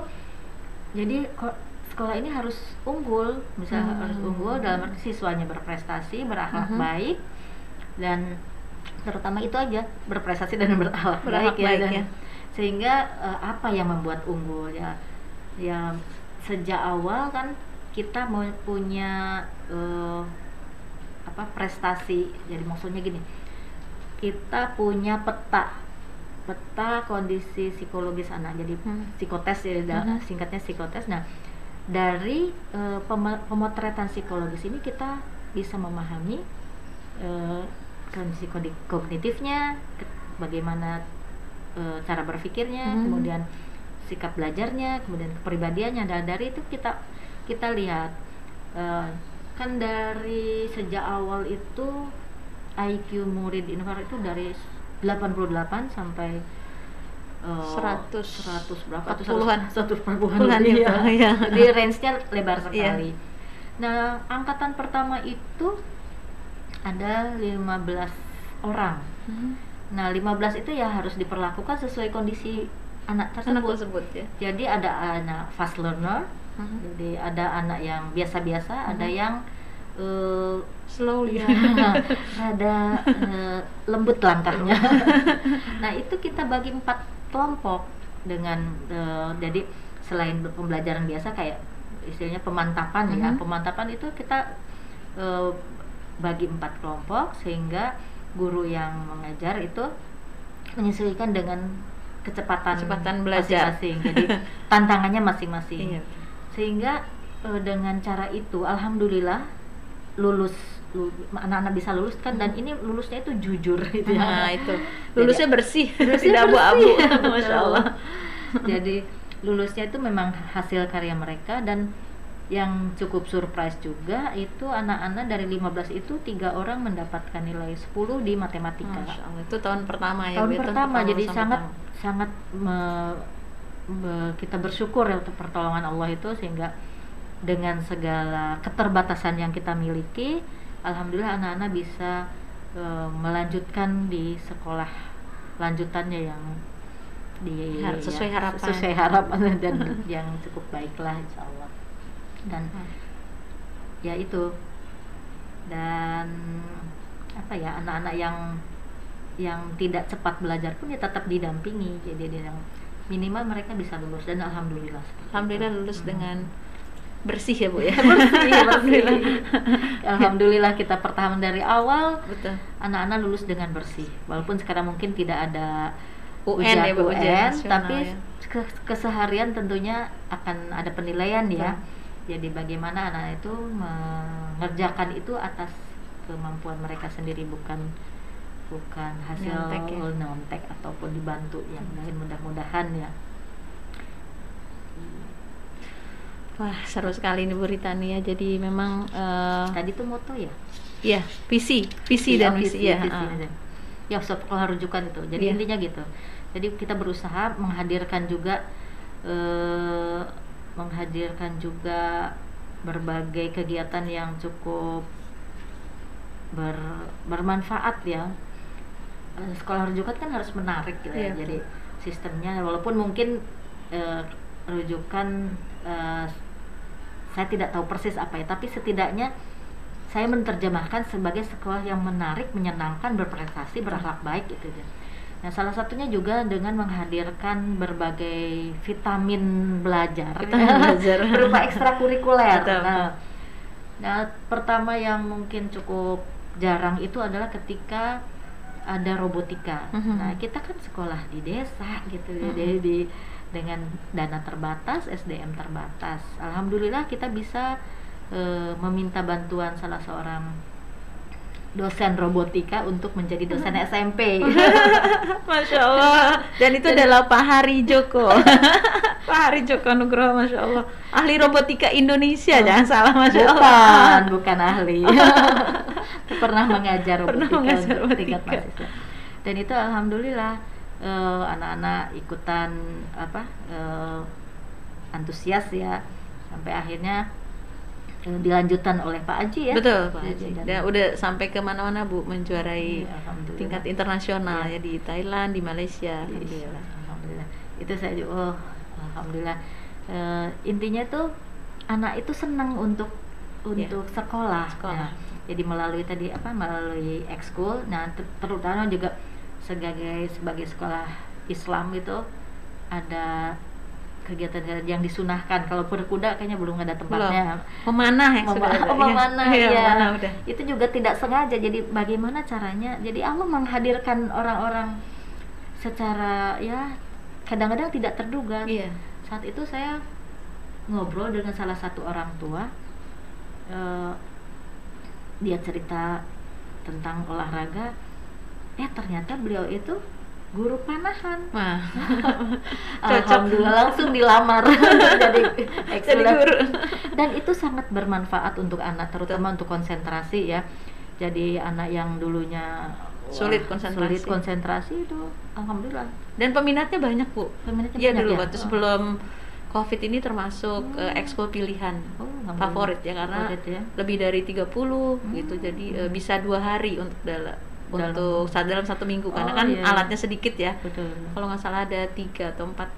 jadi sekolah ini harus unggul, misalnya harus unggul dalam arti siswanya berprestasi, berakhlak baik, dan terutama itu aja, berprestasi dan berakhlak baik ya. Sehingga apa yang membuat unggul ya sejak awal kan kita mau punya prestasi. Jadi maksudnya gini, kita punya peta kondisi psikologis anak, jadi psikotes ya, singkatnya psikotes. Nah dari pemotretan psikologis ini kita bisa memahami kondisi kognitifnya, bagaimana cara berpikirnya, kemudian sikap belajarnya, kemudian kepribadiannya. Dan dari itu kita lihat kan dari sejak awal itu IQ murid Inhar itu dari 88 sampai 100 berapa tuh, 140-an ya. Jadi range-nya lebar sekali. Nah, angkatan pertama itu ada 15 orang. Nah, 15 itu ya harus diperlakukan sesuai kondisi anak tersebut ya. Jadi ada anak fast learner, jadi ada anak yang biasa-biasa, ada yang slowly ya, ada lembut langkahnya. Nah itu kita bagi 4 kelompok dengan jadi selain pembelajaran biasa kayak istilahnya pemantapan ya, pemantapan itu kita bagi 4 kelompok sehingga guru yang mengajar itu menyesuaikan dengan kecepatan belajar masing-masing. Jadi tantangannya masing-masing. Sehingga dengan cara itu alhamdulillah anak-anak bisa lulus kan, dan ini lulusnya itu jujur gitu ya. Nah, itu lulusnya bersih, tidak abu-abu. Masya Allah. Jadi lulusnya itu memang hasil karya mereka, dan yang cukup surprise juga itu anak-anak dari 15 itu 3 orang mendapatkan nilai 10 di matematika. Masya Allah, itu tahun pertama ya. Tahun pertama, jadi sangat kita bersyukur ya untuk pertolongan Allah itu, sehingga dengan segala keterbatasan yang kita miliki, alhamdulillah anak-anak bisa melanjutkan di sekolah lanjutannya yang sesuai harapan dan yang cukup baiklah insyaallah. Dan ya itu, dan anak-anak yang tidak cepat belajar pun ya tetap didampingi, jadi yang minimal mereka bisa lulus, dan alhamdulillah lulus dengan bersih ya Bu ya. bersih. Alhamdulillah kita pertahanan dari awal. Betul. Anak-anak lulus dengan bersih. Walaupun sekarang mungkin tidak ada UN, tapi ya, keseharian tentunya akan ada penilaian ya. Jadi bagaimana anak itu mengerjakan itu atas kemampuan mereka sendiri, bukan hasil Nyontek ya. nyontek ataupun dibantu yang lain, mudah-mudahan ya. Wah, seru sekali nih Bu Ritani ya. Jadi memang Tadi tuh moto ya, ya visi dan misi ya. ya sekolah rujukan itu. Jadi Iya. intinya gitu. Jadi kita berusaha menghadirkan juga berbagai kegiatan yang cukup bermanfaat ya. Sekolah rujukan kan harus menarik gitu ya. Iya. Jadi sistemnya walaupun mungkin rujukan saya tidak tahu persis apa ya, tapi setidaknya saya menerjemahkan sebagai sekolah yang menarik, menyenangkan, berprestasi, berakhlak baik gitu. Nah, salah satunya juga dengan menghadirkan berbagai vitamin belajar berupa ekstrakurikuler. Betul. Nah, pertama yang mungkin cukup jarang itu adalah ketika ada robotika. Nah, kita kan sekolah di desa gitu, jadi dengan dana terbatas, SDM terbatas. Alhamdulillah kita bisa meminta bantuan salah seorang dosen robotika untuk menjadi dosen SMP. Masya Allah. Dan itu adalah Pak Hari Joko. Pak Hari Joko Nugroho, Masya Allah. Ahli robotika Indonesia, jangan salah, Masya Allah. Bukan ahli. Pernah mengajar robotika untuk tingkat mahasiswa. Dan itu alhamdulillah anak-anak ikutan antusias ya, sampai akhirnya dilanjutkan oleh Pak Aji ya. Betul, Pak Aji. Dan udah sampai ke mana-mana Bu, menjuarai tingkat internasional ya, di Thailand, di Malaysia. Alhamdulillah. Itu saya juga alhamdulillah. Intinya tuh anak itu senang untuk sekolah. Ya. Jadi melalui melalui ekskul. Nah, terutama juga sebagai sekolah Islam itu ada kegiatan yang disunahkan. Kalau berkuda kayaknya belum ada tempatnya. Memanah yang sudah ada. Memanah ya. Memanah udah. Itu juga tidak sengaja. Jadi bagaimana caranya? Jadi Allah menghadirkan orang-orang secara ya kadang-kadang tidak terduga. Iya. Saat itu saya ngobrol dengan salah satu orang tua. Dia cerita tentang olahraga. Ternyata beliau itu guru panahan. Alhamdulillah langsung dilamar jadi guru. Dan itu sangat bermanfaat untuk anak, terutama untuk konsentrasi ya. Jadi anak yang dulunya sulit konsentrasi itu alhamdulillah. Dan peminatnya banyak Bu. Peminatnya banyak dulu ya? Waktu sebelum Covid ini termasuk ekskul pilihan favorit ya, karena lebih dari 30 gitu. Jadi bisa 2 hari untuk dalam 1 minggu, karena kan alatnya sedikit ya. Betul. Kalau nggak salah ada 3 atau 4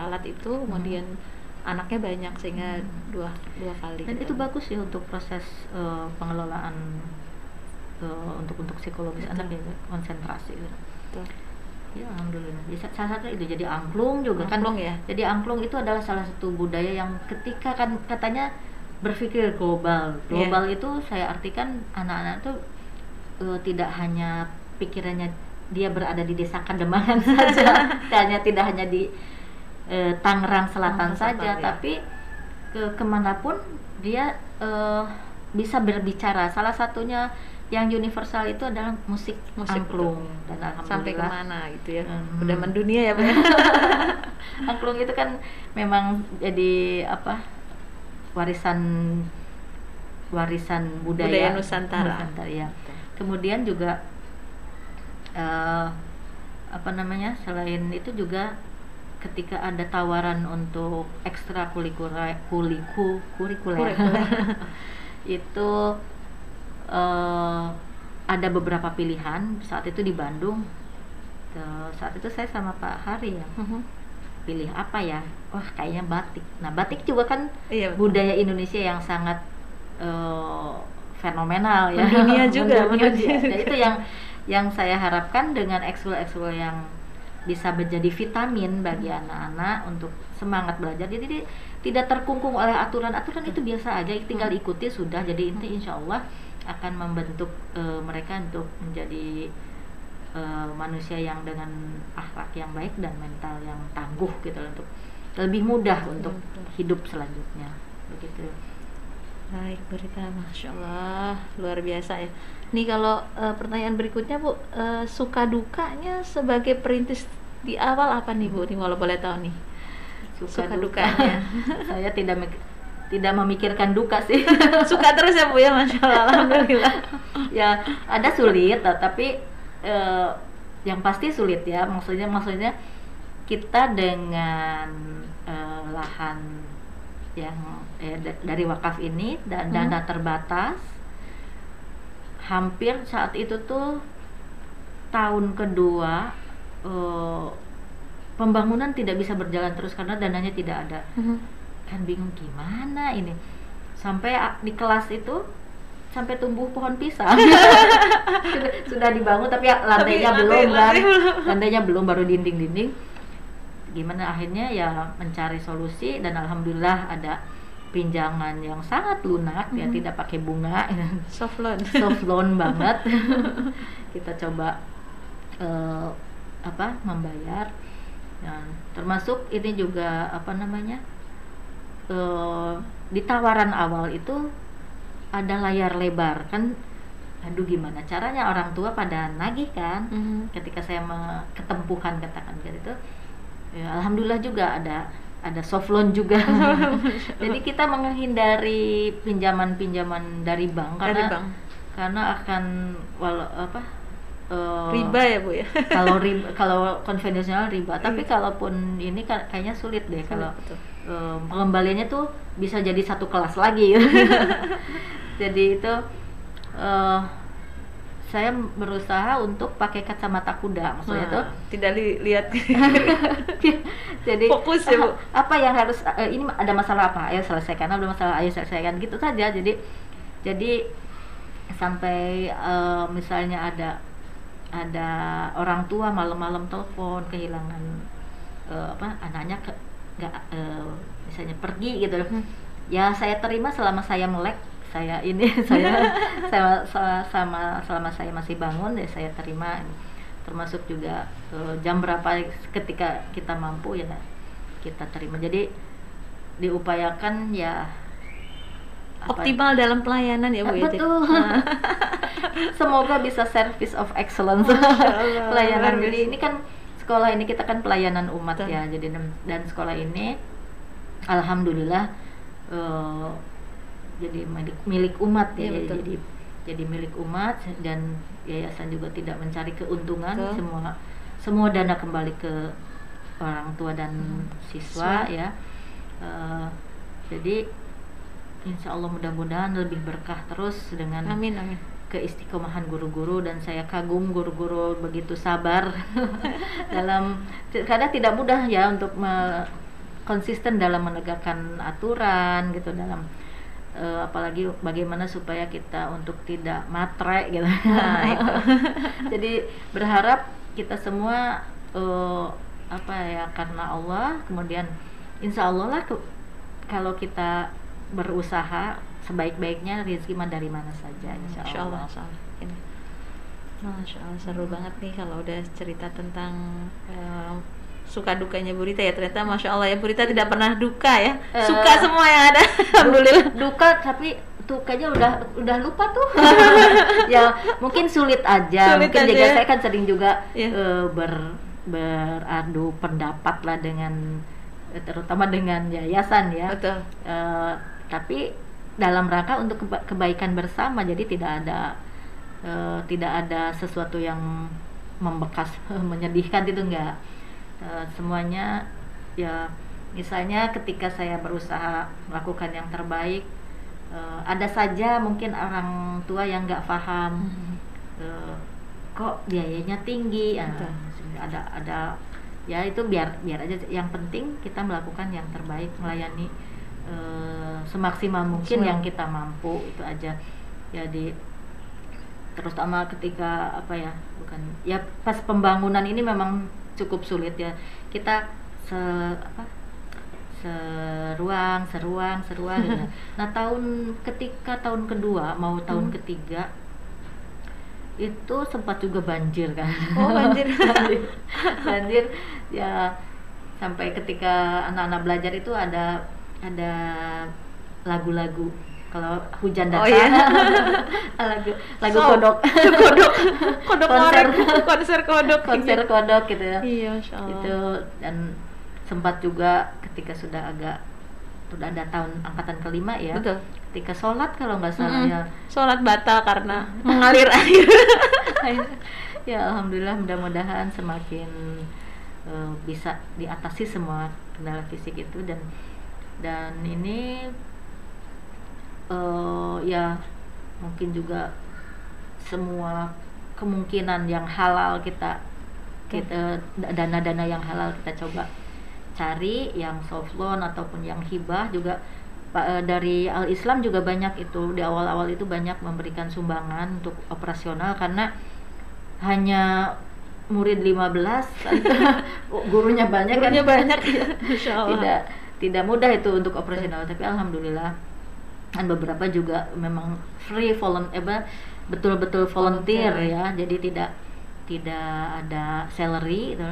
alat itu, kemudian anaknya banyak sehingga dua kali. Dan itu bagus ya untuk proses pengelolaan untuk psikologis anak ya, konsentrasi. Betul. Ya alhamdulillah. Salah satu itu jadi angklung juga angklung, kan. Ya. Jadi angklung itu adalah salah satu budaya yang ketika kan katanya berpikir global. Global itu saya artikan anak-anak itu tidak hanya pikirannya dia berada di desa Kademangan saja, tidak hanya di Tangerang Selatan saja, tapi kemanapun dia bisa berbicara. Salah satunya yang universal itu adalah musik angklung. Dan alhamdulillah sampai kemana gitu ya, udah mendunia ya. Angklung itu kan memang jadi warisan budaya Nusantara ya. Kemudian juga selain itu juga ketika ada tawaran untuk ekstrakurikuler itu ada beberapa pilihan. Saat itu di Bandung, saat itu saya sama Pak Hari ya, pilih apa ya? Wah, kayaknya batik. Nah, batik juga kan budaya Indonesia yang sangat fenomenal ya, mendunia juga. Dan itu yang saya harapkan dengan ekskul yang bisa menjadi vitamin bagi anak-anak untuk semangat belajar. Jadi tidak terkungkung oleh aturan itu biasa aja, tinggal ikuti sudah. Jadi inti insya Allah akan membentuk mereka untuk menjadi manusia yang dengan akhlak yang baik dan mental yang tangguh gitu, untuk lebih mudah untuk hidup selanjutnya begitu. Baik, Bu Rita, Masya Allah, luar biasa ya. Nih kalau pertanyaan berikutnya Bu, suka dukanya sebagai perintis di awal apa nih Bu? Nih kalau boleh tahu nih. Suka dukanya. Saya tidak memikirkan duka sih. Suka terus ya Bu ya, Masya Allah, Alhamdulillah. Ya ada sulit, tapi yang pasti sulit ya. Maksudnya kita dengan lahan yang dari wakaf ini dan dana terbatas, hampir saat itu tuh tahun kedua pembangunan tidak bisa berjalan terus karena dananya tidak ada. Kan bingung gimana ini, sampai di kelas itu sampai tumbuh pohon pisang. sudah dibangun tapi lantainya belum kan, lantainya belum, baru dinding-dinding. Gimana akhirnya ya mencari solusi, dan alhamdulillah ada pinjaman yang sangat lunak ya, tidak pakai bunga, soft loan banget. Kita coba membayar, dan termasuk ini juga di tawaran awal itu ada layar lebar kan. Aduh, gimana caranya orang tua pada nagih kan. Ketika saya ketempuhan katakan gitu, ya, alhamdulillah juga ada soft loan juga. Jadi kita menghindari pinjaman dari bank karena akan riba ya Bu ya. Kalau konvensional riba, tapi kalaupun ini kayaknya sulit deh kalau pengembaliannya tuh bisa jadi satu kelas lagi. Jadi itu saya berusaha untuk pakai kacamata kuda, maksudnya tuh tidak lihat. Jadi fokus ya Bu. Apa yang harus ini ada masalah apa, ayo selesaikan, ada masalah ayo selesaikan, gitu saja. Jadi sampai misalnya ada orang tua malam-malam telepon kehilangan anaknya nggak misalnya pergi gitu, ya saya terima selama saya melek. Selama saya masih bangun ya saya terima, termasuk juga jam berapa ketika kita mampu ya kita terima. Jadi diupayakan ya optimal dalam pelayanan ya Bu ya. Betul. Semoga bisa service of excellence. Pelayanan. Jadi ini kan sekolah ini kita kan pelayanan umat. Betul. Ya. Jadi dan sekolah ini alhamdulillah jadi milik umat ya. Jadi milik umat, dan yayasan juga tidak mencari keuntungan. Betul. Semua dana kembali ke orang tua dan siswa ya. Jadi insya Allah mudah-mudahan lebih berkah terus dengan amin. Keistiqomahan guru-guru, dan saya kagum guru-guru begitu sabar karena tidak mudah ya untuk konsisten dalam menegakkan aturan gitu, dalam apalagi bagaimana supaya kita untuk tidak matre gitu. Nah, itu. Jadi berharap kita semua karena Allah, kemudian insya Allah lah kalau kita berusaha sebaik-baiknya, rezeki dari mana saja insya Allah. Masya Allah, seru banget nih kalau udah cerita tentang suka dukanya Bu Rita ya. Ternyata Masya Allah ya, Bu Rita tidak pernah duka ya, suka semua yang ada. Alhamdulillah. Duka tapi dukanya udah lupa tuh. Ya mungkin sulit aja. Saya kan sering juga beradu pendapat lah terutama dengan yayasan ya. Betul. Tapi dalam rangka untuk kebaikan bersama, jadi tidak ada sesuatu yang membekas menyedihkan itu enggak. Semuanya ya, misalnya ketika saya berusaha melakukan yang terbaik, ada saja mungkin orang tua yang nggak paham, kok biayanya tinggi, ada ya itu biar aja, yang penting kita melakukan yang terbaik, melayani semaksimal mungkin yang kita mampu, itu aja. Jadi terutama ketika pas pembangunan ini memang cukup sulit ya, kita seruang gitu. Nah ketika tahun kedua mau tahun ketiga itu sempat juga banjir kan. Banjir ya, sampai ketika anak-anak belajar itu ada lagu-lagu kalau hujan Oh, datang. iya. lagu kodok. Kodok Konser. konser kodok. Konser kodok gitu ya. Iya, Masya Allah. Itu, dan sempat juga ketika sudah ada tahun angkatan kelima ya. Betul. Ketika sholat kalau nggak salah ya. Sholat batal karena mengalir air. Ya alhamdulillah, mudah-mudahan semakin bisa diatasi semua kendala fisik itu, dan ini ya mungkin juga semua kemungkinan yang halal kita dana-dana yang halal kita coba cari, yang soft loan ataupun yang hibah juga. Dari Al-Islam juga banyak itu, di awal-awal itu banyak memberikan sumbangan untuk operasional, karena hanya murid 15 gurunya banyak kan. Banyak ya. Masya Allah. Tidak mudah itu untuk operasional, tapi alhamdulillah, dan beberapa juga memang free betul-betul volunteer ya, jadi tidak ada salary gitu.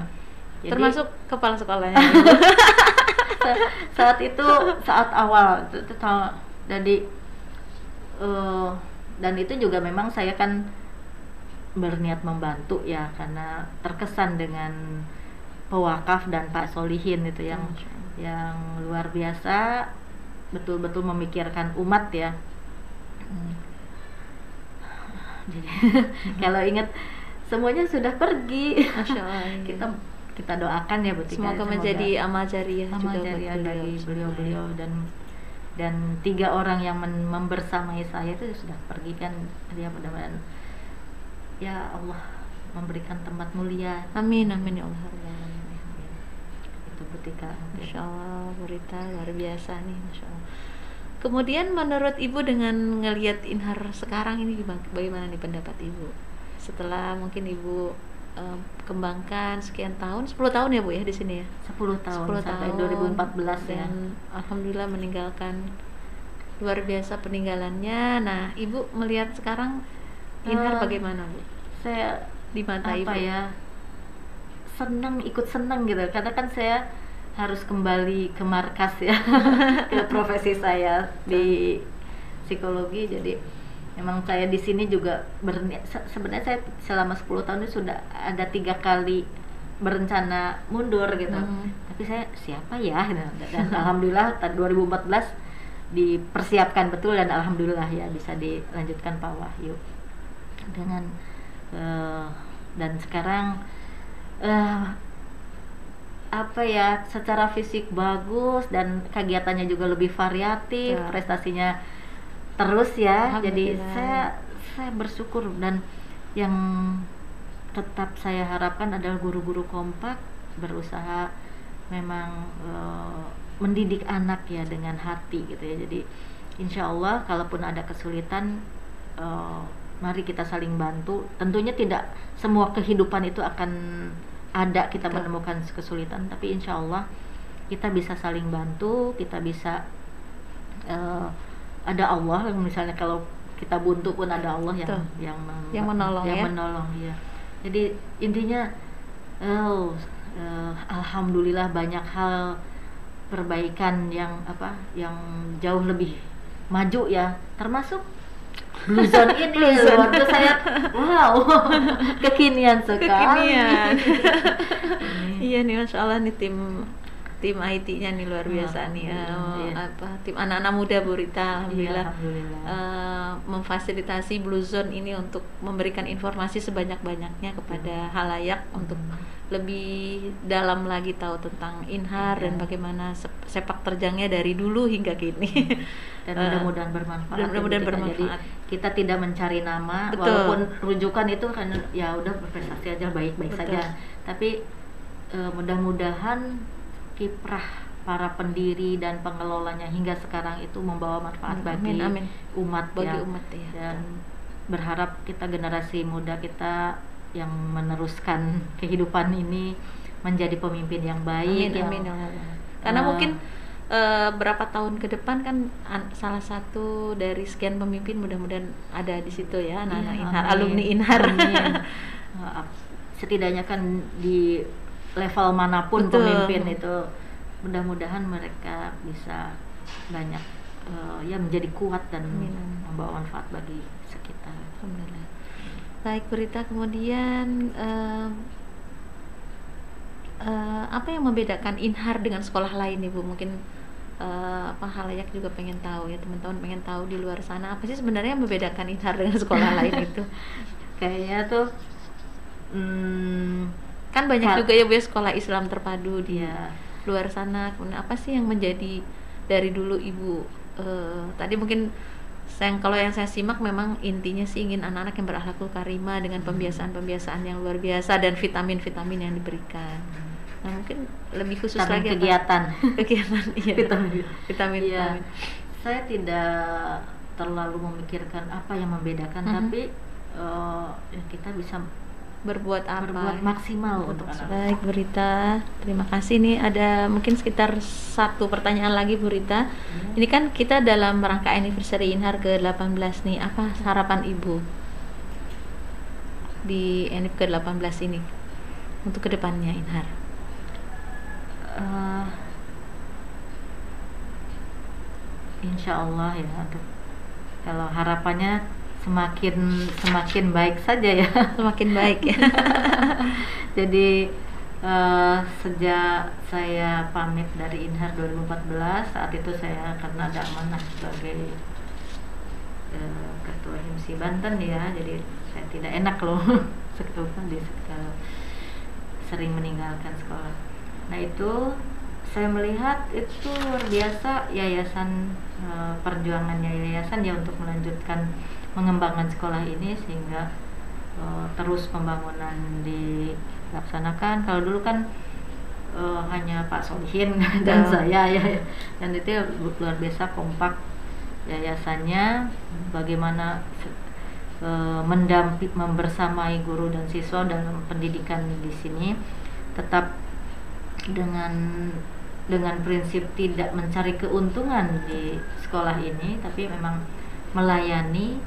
Jadi, termasuk kepala sekolahnya. saat awal itu jadi dan itu juga memang saya kan berniat membantu ya, karena terkesan dengan pewakaf dan Pak Solihin itu yang luar biasa, betul-betul memikirkan umat ya. Jadi kalau ingat semuanya sudah pergi, Masya Allah. kita doakan ya Bu Tika, semoga menjadi amal jariah juga buat bagi beliau dan 3 orang yang membersamai saya itu sudah pergi kan. Dia mudah-mudahan ya Allah memberikan tempat mulia. Amin amin ya Allah. Itu Bu Tika. Masya Allah, Bu Rita luar biasa nih, Masya Allah. Kemudian menurut Ibu dengan ngelihat Inhar sekarang ini bagaimana nih pendapat Ibu setelah mungkin Ibu kembangkan sekian tahun, 10 tahun ya Bu ya di sini ya? 10 tahun sampai tahun, 2014 ya. Dan alhamdulillah meninggalkan, luar biasa peninggalannya. Nah, Ibu melihat sekarang Inhar bagaimana Bu? Saya Di mata Ibu ya, ikut senang gitu, karena kan saya harus kembali ke markas ya, ke profesi saya di psikologi. Jadi memang saya di sini juga sebenarnya saya selama 10 tahun ini sudah ada 3 kali berencana mundur gitu. Tapi saya siapa ya, dan alhamdulillah 2014 dipersiapkan betul, dan alhamdulillah ya bisa dilanjutkan Pak Wahyu dengan dan sekarang secara fisik bagus, dan kegiatannya juga lebih variatif, prestasinya terus ya. Jadi saya bersyukur, dan yang tetap saya harapkan adalah guru-guru kompak berusaha memang mendidik anak ya dengan hati gitu ya. Jadi insya Allah kalaupun ada kesulitan, mari kita saling bantu. Tentunya tidak semua kehidupan itu akan ada kita menemukan kesulitan, tapi insya Allah kita bisa saling bantu, kita bisa ada Allah, misalnya kalau kita buntu pun ada Allah yang menolong ya. Jadi intinya alhamdulillah banyak hal perbaikan yang jauh lebih maju ya, termasuk Blue Zone ini. Waktu saya wow kekinian sekali. Iya nih, Masya Allah nih tim IT-nya nih luar biasa nih. Tim anak-anak muda Bu Rita alhamdulillah, memfasilitasi Blue Zone ini untuk memberikan informasi sebanyak-banyaknya kepada halayak untuk lebih dalam lagi tahu tentang Inhar dan bagaimana sepak terjangnya dari dulu hingga kini. Dan mudah-mudahan bermanfaat. Jadi kita tidak mencari nama, walaupun rujukan itu kan ya udah berprestasi aja, baik-baik saja. Tapi mudah-mudahan kiprah para pendiri dan pengelolanya hingga sekarang itu membawa manfaat bagi umat ya. Dan berharap kita generasi muda kita yang meneruskan kehidupan ini menjadi pemimpin yang baik. Karena mungkin berapa tahun ke depan kan salah satu dari sekian pemimpin mudah-mudahan ada di situ ya, anak-anak Inhar, alumni Inhar. Setidaknya kan di level manapun pemimpin itu, mudah-mudahan mereka bisa banyak ya menjadi kuat dan Amin. membawa manfaat bagi sekitar. Alhamdulillah. Baik Bu Rita, kemudian apa yang membedakan Inhar dengan sekolah lain Ibu? Mungkin halayak juga pengen tahu ya, teman-teman pengen tahu di luar sana apa sih sebenarnya yang membedakan Inhar dengan sekolah lain itu? Kayaknya tuh kan banyak juga ya Bu ya sekolah Islam terpadu di ya, luar sana. Kemudian apa sih yang menjadi dari dulu Ibu tadi mungkin kalau yang saya simak memang intinya sih ingin anak-anak yang berakhlakul karimah dengan pembiasaan-pembiasaan yang luar biasa dan vitamin-vitamin yang diberikan. Nah mungkin lebih khusus vitamin lagi kegiatan iya. vitamin. Ya, saya tidak terlalu memikirkan apa yang membedakan, tapi ya kita bisa berbuat maksimal untuk anak. Baik Bu Rita, terima kasih. Nih ada mungkin sekitar satu pertanyaan lagi Bu Rita. Ini kan kita dalam rangka anniversary Inhar ke-18 nih, apa harapan Ibu di Anniv ke-18 ini untuk kedepannya Inhar? Insya Allah ya, kalau harapannya semakin baik saja ya. Semakin baik ya. Jadi sejak saya pamit dari Inhar 2014, saat itu saya karena ada amanah sebagai ketua HIMSI Banten ya, jadi saya tidak enak loh sering meninggalkan sekolah. Nah itu saya melihat itu luar biasa yayasan, perjuangannya yayasan ya untuk melanjutkan mengembangkan sekolah ini sehingga terus pembangunan dilaksanakan. Kalau dulu kan hanya Pak Solihin dan saya ya, dan itu luar biasa kompak yayasannya, bagaimana membersamai guru dan siswa dalam pendidikan di sini, tetap dengan prinsip tidak mencari keuntungan di sekolah ini, tapi memang melayani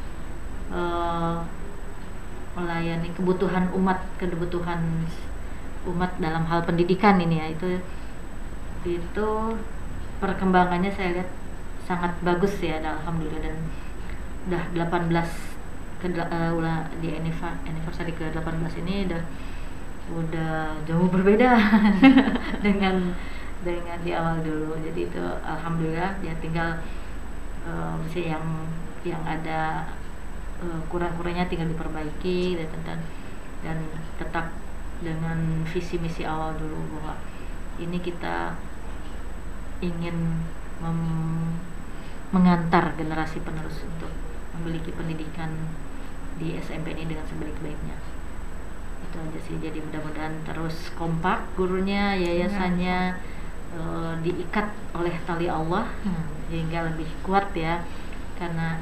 kebutuhan umat dalam hal pendidikan ini ya. Itu perkembangannya saya lihat sangat bagus ya, alhamdulillah. Dan udah 18 di anniversary ke-18 ini udah jauh berbeda dengan di awal dulu. Jadi itu alhamdulillah ya, tinggal misalnya yang ada kurang-kurangnya tinggal diperbaiki dan tetap dengan visi misi awal dulu bahwa ini kita ingin mengantar generasi penerus untuk memiliki pendidikan di SMP ini dengan sebaik-baiknya. Itu aja sih. Jadi mudah-mudahan terus kompak gurunya, yayasannya diikat oleh tali Allah hingga lebih kuat ya, karena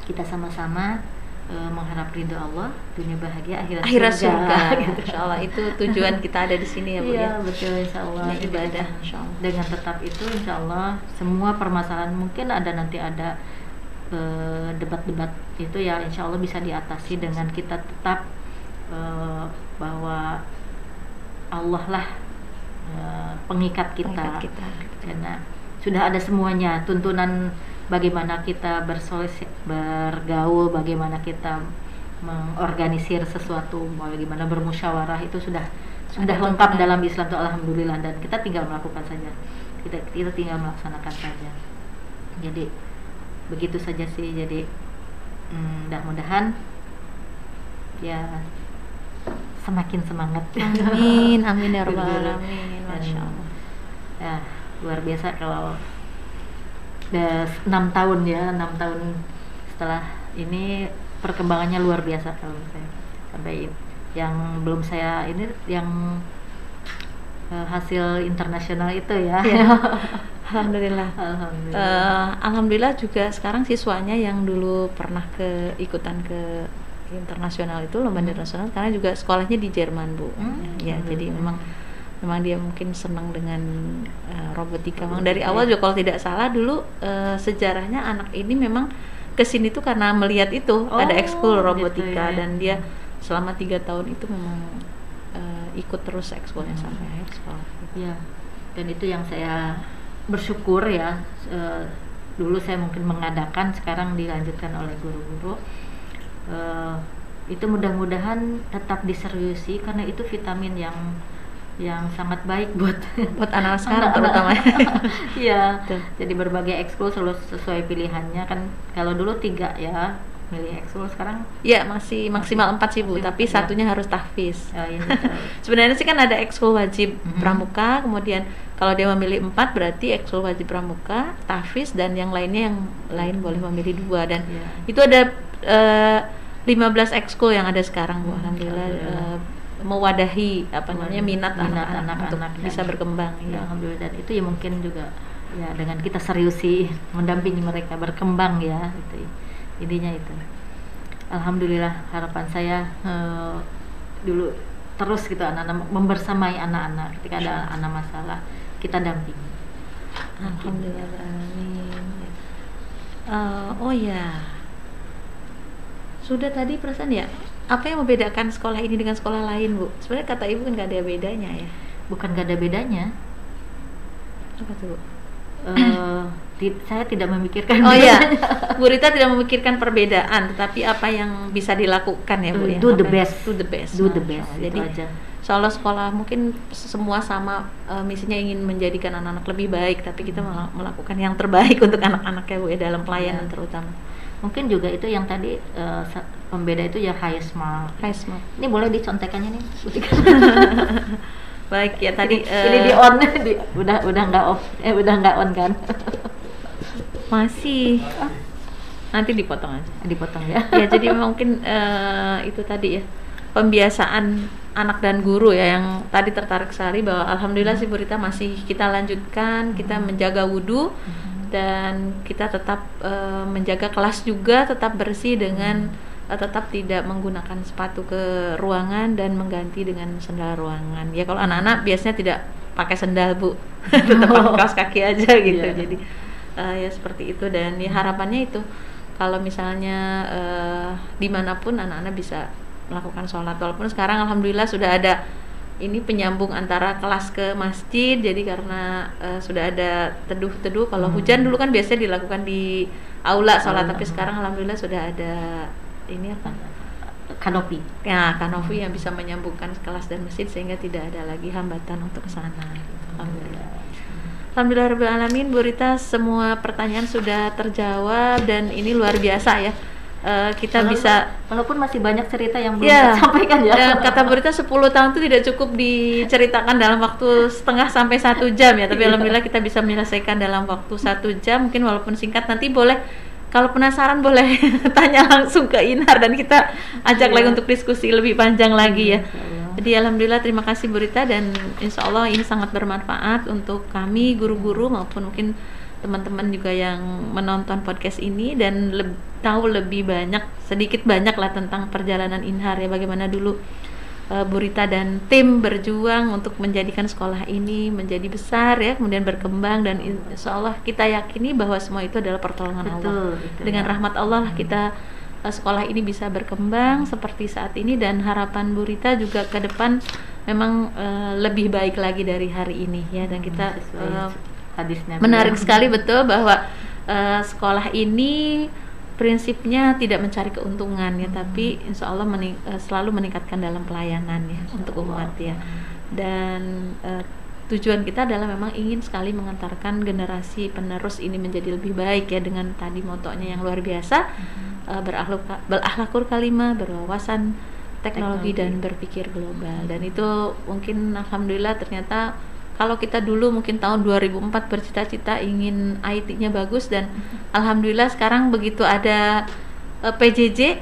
kita sama-sama mengharap ridho Allah, dunia bahagia, akhirat surga. Gitu. Insyaallah itu tujuan kita ada di sini ya Bu ya. Betul, insyaallah. Ibadah insyaallah. Dengan tetap itu insyaallah semua permasalahan mungkin nanti ada debat-debat itu ya, insyaallah bisa diatasi dengan kita tetap bahwa Allah lah pengikat kita. Karena sudah ada semuanya, tuntunan bagaimana kita bergaul, bagaimana kita mengorganisir sesuatu, bagaimana bermusyawarah, itu sudah lengkap dalam Islam tuh, alhamdulillah. Dan kita tinggal melakukan saja, kita tinggal melaksanakan saja. Jadi begitu saja sih. Jadi mudah-mudahan ya semakin semangat. Amin, amin ya rabbal alamin. Masya Allah. Ya luar biasa kalau 6 tahun setelah ini perkembangannya luar biasa kalau saya, sampai yang belum saya ini yang hasil internasional itu ya. Alhamdulillah. Alhamdulillah juga sekarang siswanya yang dulu pernah ikutan ke internasional itu, lomba internasional, karena juga sekolahnya di Jerman Bu. Ya jadi memang dia mungkin senang dengan robotika. Memang dari awal juga kalau tidak salah dulu sejarahnya anak ini memang kesini tuh karena melihat itu ada ekskul robotika, gitu ya. Dan dia selama 3 tahun itu memang ikut terus ekskulnya sampai akhir sekolah. Ya, dan itu yang saya bersyukur ya, dulu saya mungkin mengadakan, sekarang dilanjutkan oleh guru-guru. Itu mudah-mudahan tetap diseriusi karena itu vitamin yang sangat baik buat anak-anak sekarang terutama. Iya. Jadi berbagai ekskul selalu sesuai pilihannya kan. Kalau dulu 3 ya milih ekskul, sekarang ya masih maksimal 4 sih Bu, tapi satunya harus tahfiz. Oh, iya, sebenarnya sih kan ada ekskul wajib pramuka, kemudian kalau dia memilih 4 berarti ekskul wajib pramuka, tahfiz, dan yang lainnya yang lain boleh memilih 2, dan itu ada 15 ekskul yang ada sekarang Bu, alhamdulillah. Mewadahi minat anak-anak untuk bisa berkembang. Ya, alhamdulillah. Dan itu ya mungkin juga ya dengan kita seriusi mendampingi mereka berkembang ya, gitu. Intinya itu. Alhamdulillah, harapan saya dulu terus gitu anak-anak membersamai anak-anak ketika ada anak masalah kita dampingi. Alhamdulillah, amin. Oh ya, sudah tadi perasaan ya, apa yang membedakan sekolah ini dengan sekolah lain Bu? Sebenarnya kata Ibu kan nggak ada bedanya ya? Bukan nggak ada bedanya. Apa tuh Bu? Saya tidak memikirkan. Oh iya, Bu Rita tidak memikirkan perbedaan, tetapi apa yang bisa dilakukan ya Bu ya? Do the best. Jadi aja. Soalnya sekolah mungkin semua sama misinya ingin menjadikan anak-anak lebih baik, tapi kita melakukan yang terbaik untuk anak-anak ya Bu ya, dalam pelayanan terutama. Mungkin juga itu yang tadi pembeda itu ya high smart. Ini boleh dicontekannya nih. Baik ya, tadi ini di on udah nggak off, udah nggak on kan? Masih. Nanti dipotong aja. Dipotong ya. Ya, jadi mungkin itu tadi ya, pembiasaan anak dan guru ya, yang tadi tertarik sekali bahwa alhamdulillah sih Bu Rita masih kita lanjutkan, kita menjaga wudhu dan kita tetap menjaga kelas juga tetap bersih dengan tetap tidak menggunakan sepatu ke ruangan dan mengganti dengan sendal ruangan. Ya kalau anak-anak biasanya tidak pakai sendal Bu, tetap pakai kaos kaki aja gitu. Jadi ya seperti itu, dan ya harapannya itu kalau misalnya dimanapun anak-anak bisa melakukan sholat, walaupun sekarang alhamdulillah sudah ada ini penyambung antara kelas ke masjid, jadi karena sudah ada teduh-teduh. Kalau hujan dulu kan biasanya dilakukan di aula sholat, tapi sekarang alhamdulillah sudah ada ini apa? Kanopi. Ya, kanopi yang bisa menyambungkan kelas dan masjid sehingga tidak ada lagi hambatan untuk ke sana. Alhamdulillah. Alhamdulillah alamin, Bu Rita, semua pertanyaan sudah terjawab dan ini luar biasa ya. Kita bisa, walaupun masih banyak cerita yang belum tersampaikan ya. Kata Bu Rita 10 tahun itu tidak cukup diceritakan dalam waktu setengah sampai 1 jam ya, tapi alhamdulillah kita bisa menyelesaikan dalam waktu 1 jam, mungkin walaupun singkat. Nanti boleh kalau penasaran boleh tanya langsung ke Inhar dan kita ajak lagi untuk diskusi lebih panjang lagi ya. Jadi alhamdulillah terima kasih Bu Rita, dan insya Allah ini sangat bermanfaat untuk kami guru-guru maupun mungkin teman-teman juga yang menonton podcast ini, dan tahu lebih banyak, sedikit banyak lah tentang perjalanan Inhar ya, bagaimana dulu Bu Rita dan tim berjuang untuk menjadikan sekolah ini menjadi besar ya, kemudian berkembang, dan insya Allah kita yakini bahwa semua itu adalah pertolongan Allah. Dengan rahmat Allah kita sekolah ini bisa berkembang seperti saat ini, dan harapan Bu Rita juga ke depan memang lebih baik lagi dari hari ini ya. Dan kita menarik sekali betul bahwa sekolah ini prinsipnya tidak mencari keuntungan ya, tapi insya Allah selalu meningkatkan dalam pelayanan ya untuk umat ya. Dan tujuan kita adalah memang ingin sekali mengantarkan generasi penerus ini menjadi lebih baik ya, dengan tadi motonya yang luar biasa, berakhlakul kalimah, berwawasan teknologi dan berpikir global. Dan itu mungkin alhamdulillah ternyata kalau kita dulu mungkin tahun 2004 bercita-cita ingin IT-nya bagus, dan alhamdulillah sekarang begitu ada PJJ,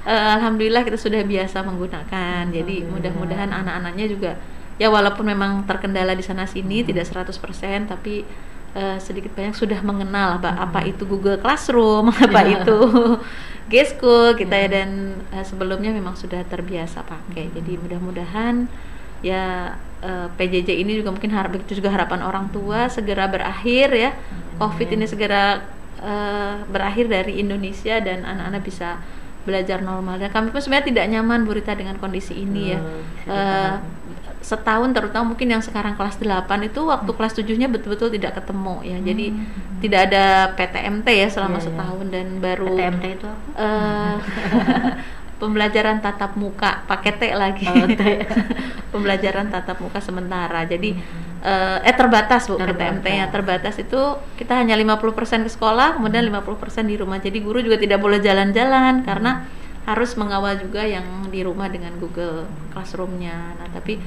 alhamdulillah kita sudah biasa menggunakan. Jadi mudah-mudahan anak-anaknya juga ya, walaupun memang terkendala di sana sini tidak 100%, tapi sedikit banyak sudah mengenal apa itu Google Classroom, apa itu G-School kita ya, dan sebelumnya memang sudah terbiasa pakai. Jadi mudah-mudahan ya PJJ ini juga mungkin itu juga harapan orang tua segera berakhir ya, COVID ini segera berakhir dari Indonesia, dan anak-anak bisa belajar normal. Dan kami pun sebenarnya tidak nyaman Bu Rita dengan kondisi ini ya. Setahun terutama mungkin yang sekarang kelas 8 itu waktu kelas 7-nya betul-betul tidak ketemu ya. Jadi tidak ada PTMT ya selama setahun dan baru PTMT itu apa? Pembelajaran tatap muka, pakai T lagi. Pembelajaran tatap muka sementara. Jadi terbatas Bu, PTMT-nya terbatas, itu kita hanya 50% ke sekolah, kemudian 50% di rumah. Jadi guru juga tidak boleh jalan-jalan karena harus mengawal juga yang di rumah dengan Google Classroom-nya. Nah, tapi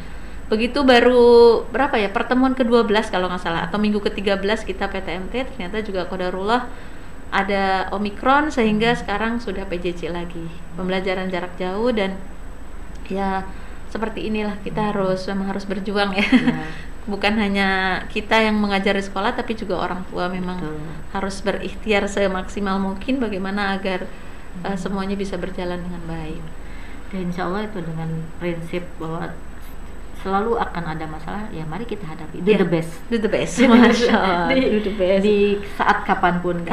begitu baru berapa ya, pertemuan ke-12 kalau nggak salah, atau minggu ke-13 kita PTMT, ternyata juga qadarullah ada Omikron sehingga sekarang sudah PJJ lagi, pembelajaran jarak jauh. Dan ya seperti inilah, kita memang harus berjuang ya. Bukan hanya kita yang mengajar di sekolah, tapi juga orang tua memang harus berikhtiar semaksimal mungkin bagaimana agar semuanya bisa berjalan dengan baik. Dan insya Allah itu dengan prinsip bahwa selalu akan ada masalah, ya mari kita hadapi. Do the best. Masya Allah. Do the best. Di saat kapanpun,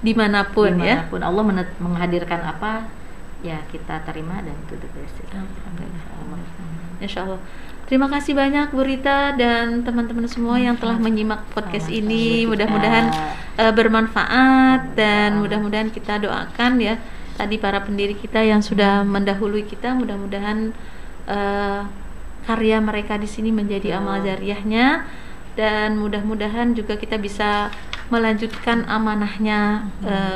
dimanapun ya. Allah menghadirkan apa, ya kita terima dan do the best. Insya Allah. Terima kasih banyak Bu Rita dan teman-teman semua yang telah menyimak podcast ini. Mudah-mudahan bermanfaat dan mudah-mudahan kita doakan ya tadi para pendiri kita yang sudah mendahului kita, mudah-mudahan karya mereka di sini menjadi amal jariahnya, dan mudah-mudahan juga kita bisa melanjutkan amanahnya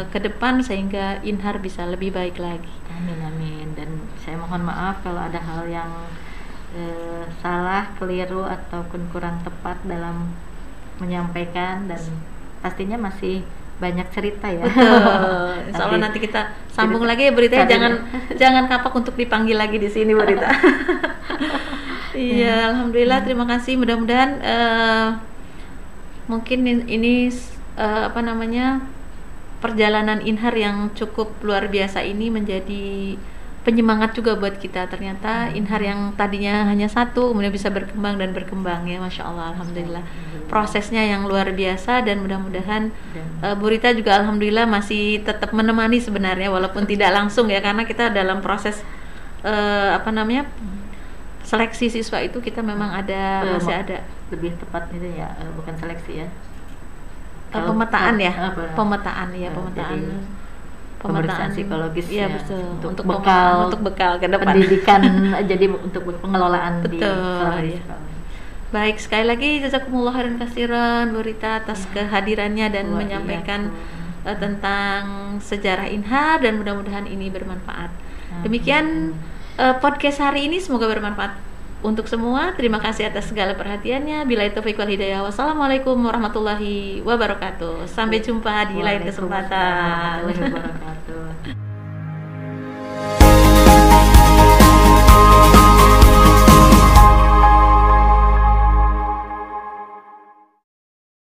ke depan sehingga Inhar bisa lebih baik lagi. Amin. Dan saya mohon maaf kalau ada hal yang salah, keliru ataupun kurang tepat dalam menyampaikan, dan pastinya masih banyak cerita ya. Betul. Insya Allah nanti kita sambung lagi ya Bu Rita. Jangan kapak untuk dipanggil lagi di sini Bu Rita. Iya, alhamdulillah, terima kasih. Mudah-mudahan mungkin ini perjalanan Inhar yang cukup luar biasa ini menjadi penyemangat juga buat kita. Ternyata Inhar yang tadinya hanya satu kemudian bisa berkembang ya, Masya Allah, alhamdulillah. Prosesnya yang luar biasa, dan mudah-mudahan Bu Rita juga alhamdulillah masih tetap menemani sebenarnya, walaupun tidak langsung ya, karena kita dalam proses seleksi siswa itu kita memang masih ada, lebih tepat itu ya, bukan seleksi ya, pemetaan. Pemeriksaan psikologis ya, betul. Untuk bekal ke depan pendidikan. Jadi untuk pengelolaan betul, di sekolah. Baik, sekali lagi jazakumullah khairan katsiran Bu Rita atas kehadirannya dan menyampaikan tentang sejarah Inhar, dan mudah-mudahan ini bermanfaat. Demikian podcast hari ini, semoga bermanfaat untuk semua. Terima kasih atas segala perhatiannya. Billahi taufiq wal hidayah. Wassalamualaikum warahmatullahi wabarakatuh. Sampai jumpa di lain kesempatan.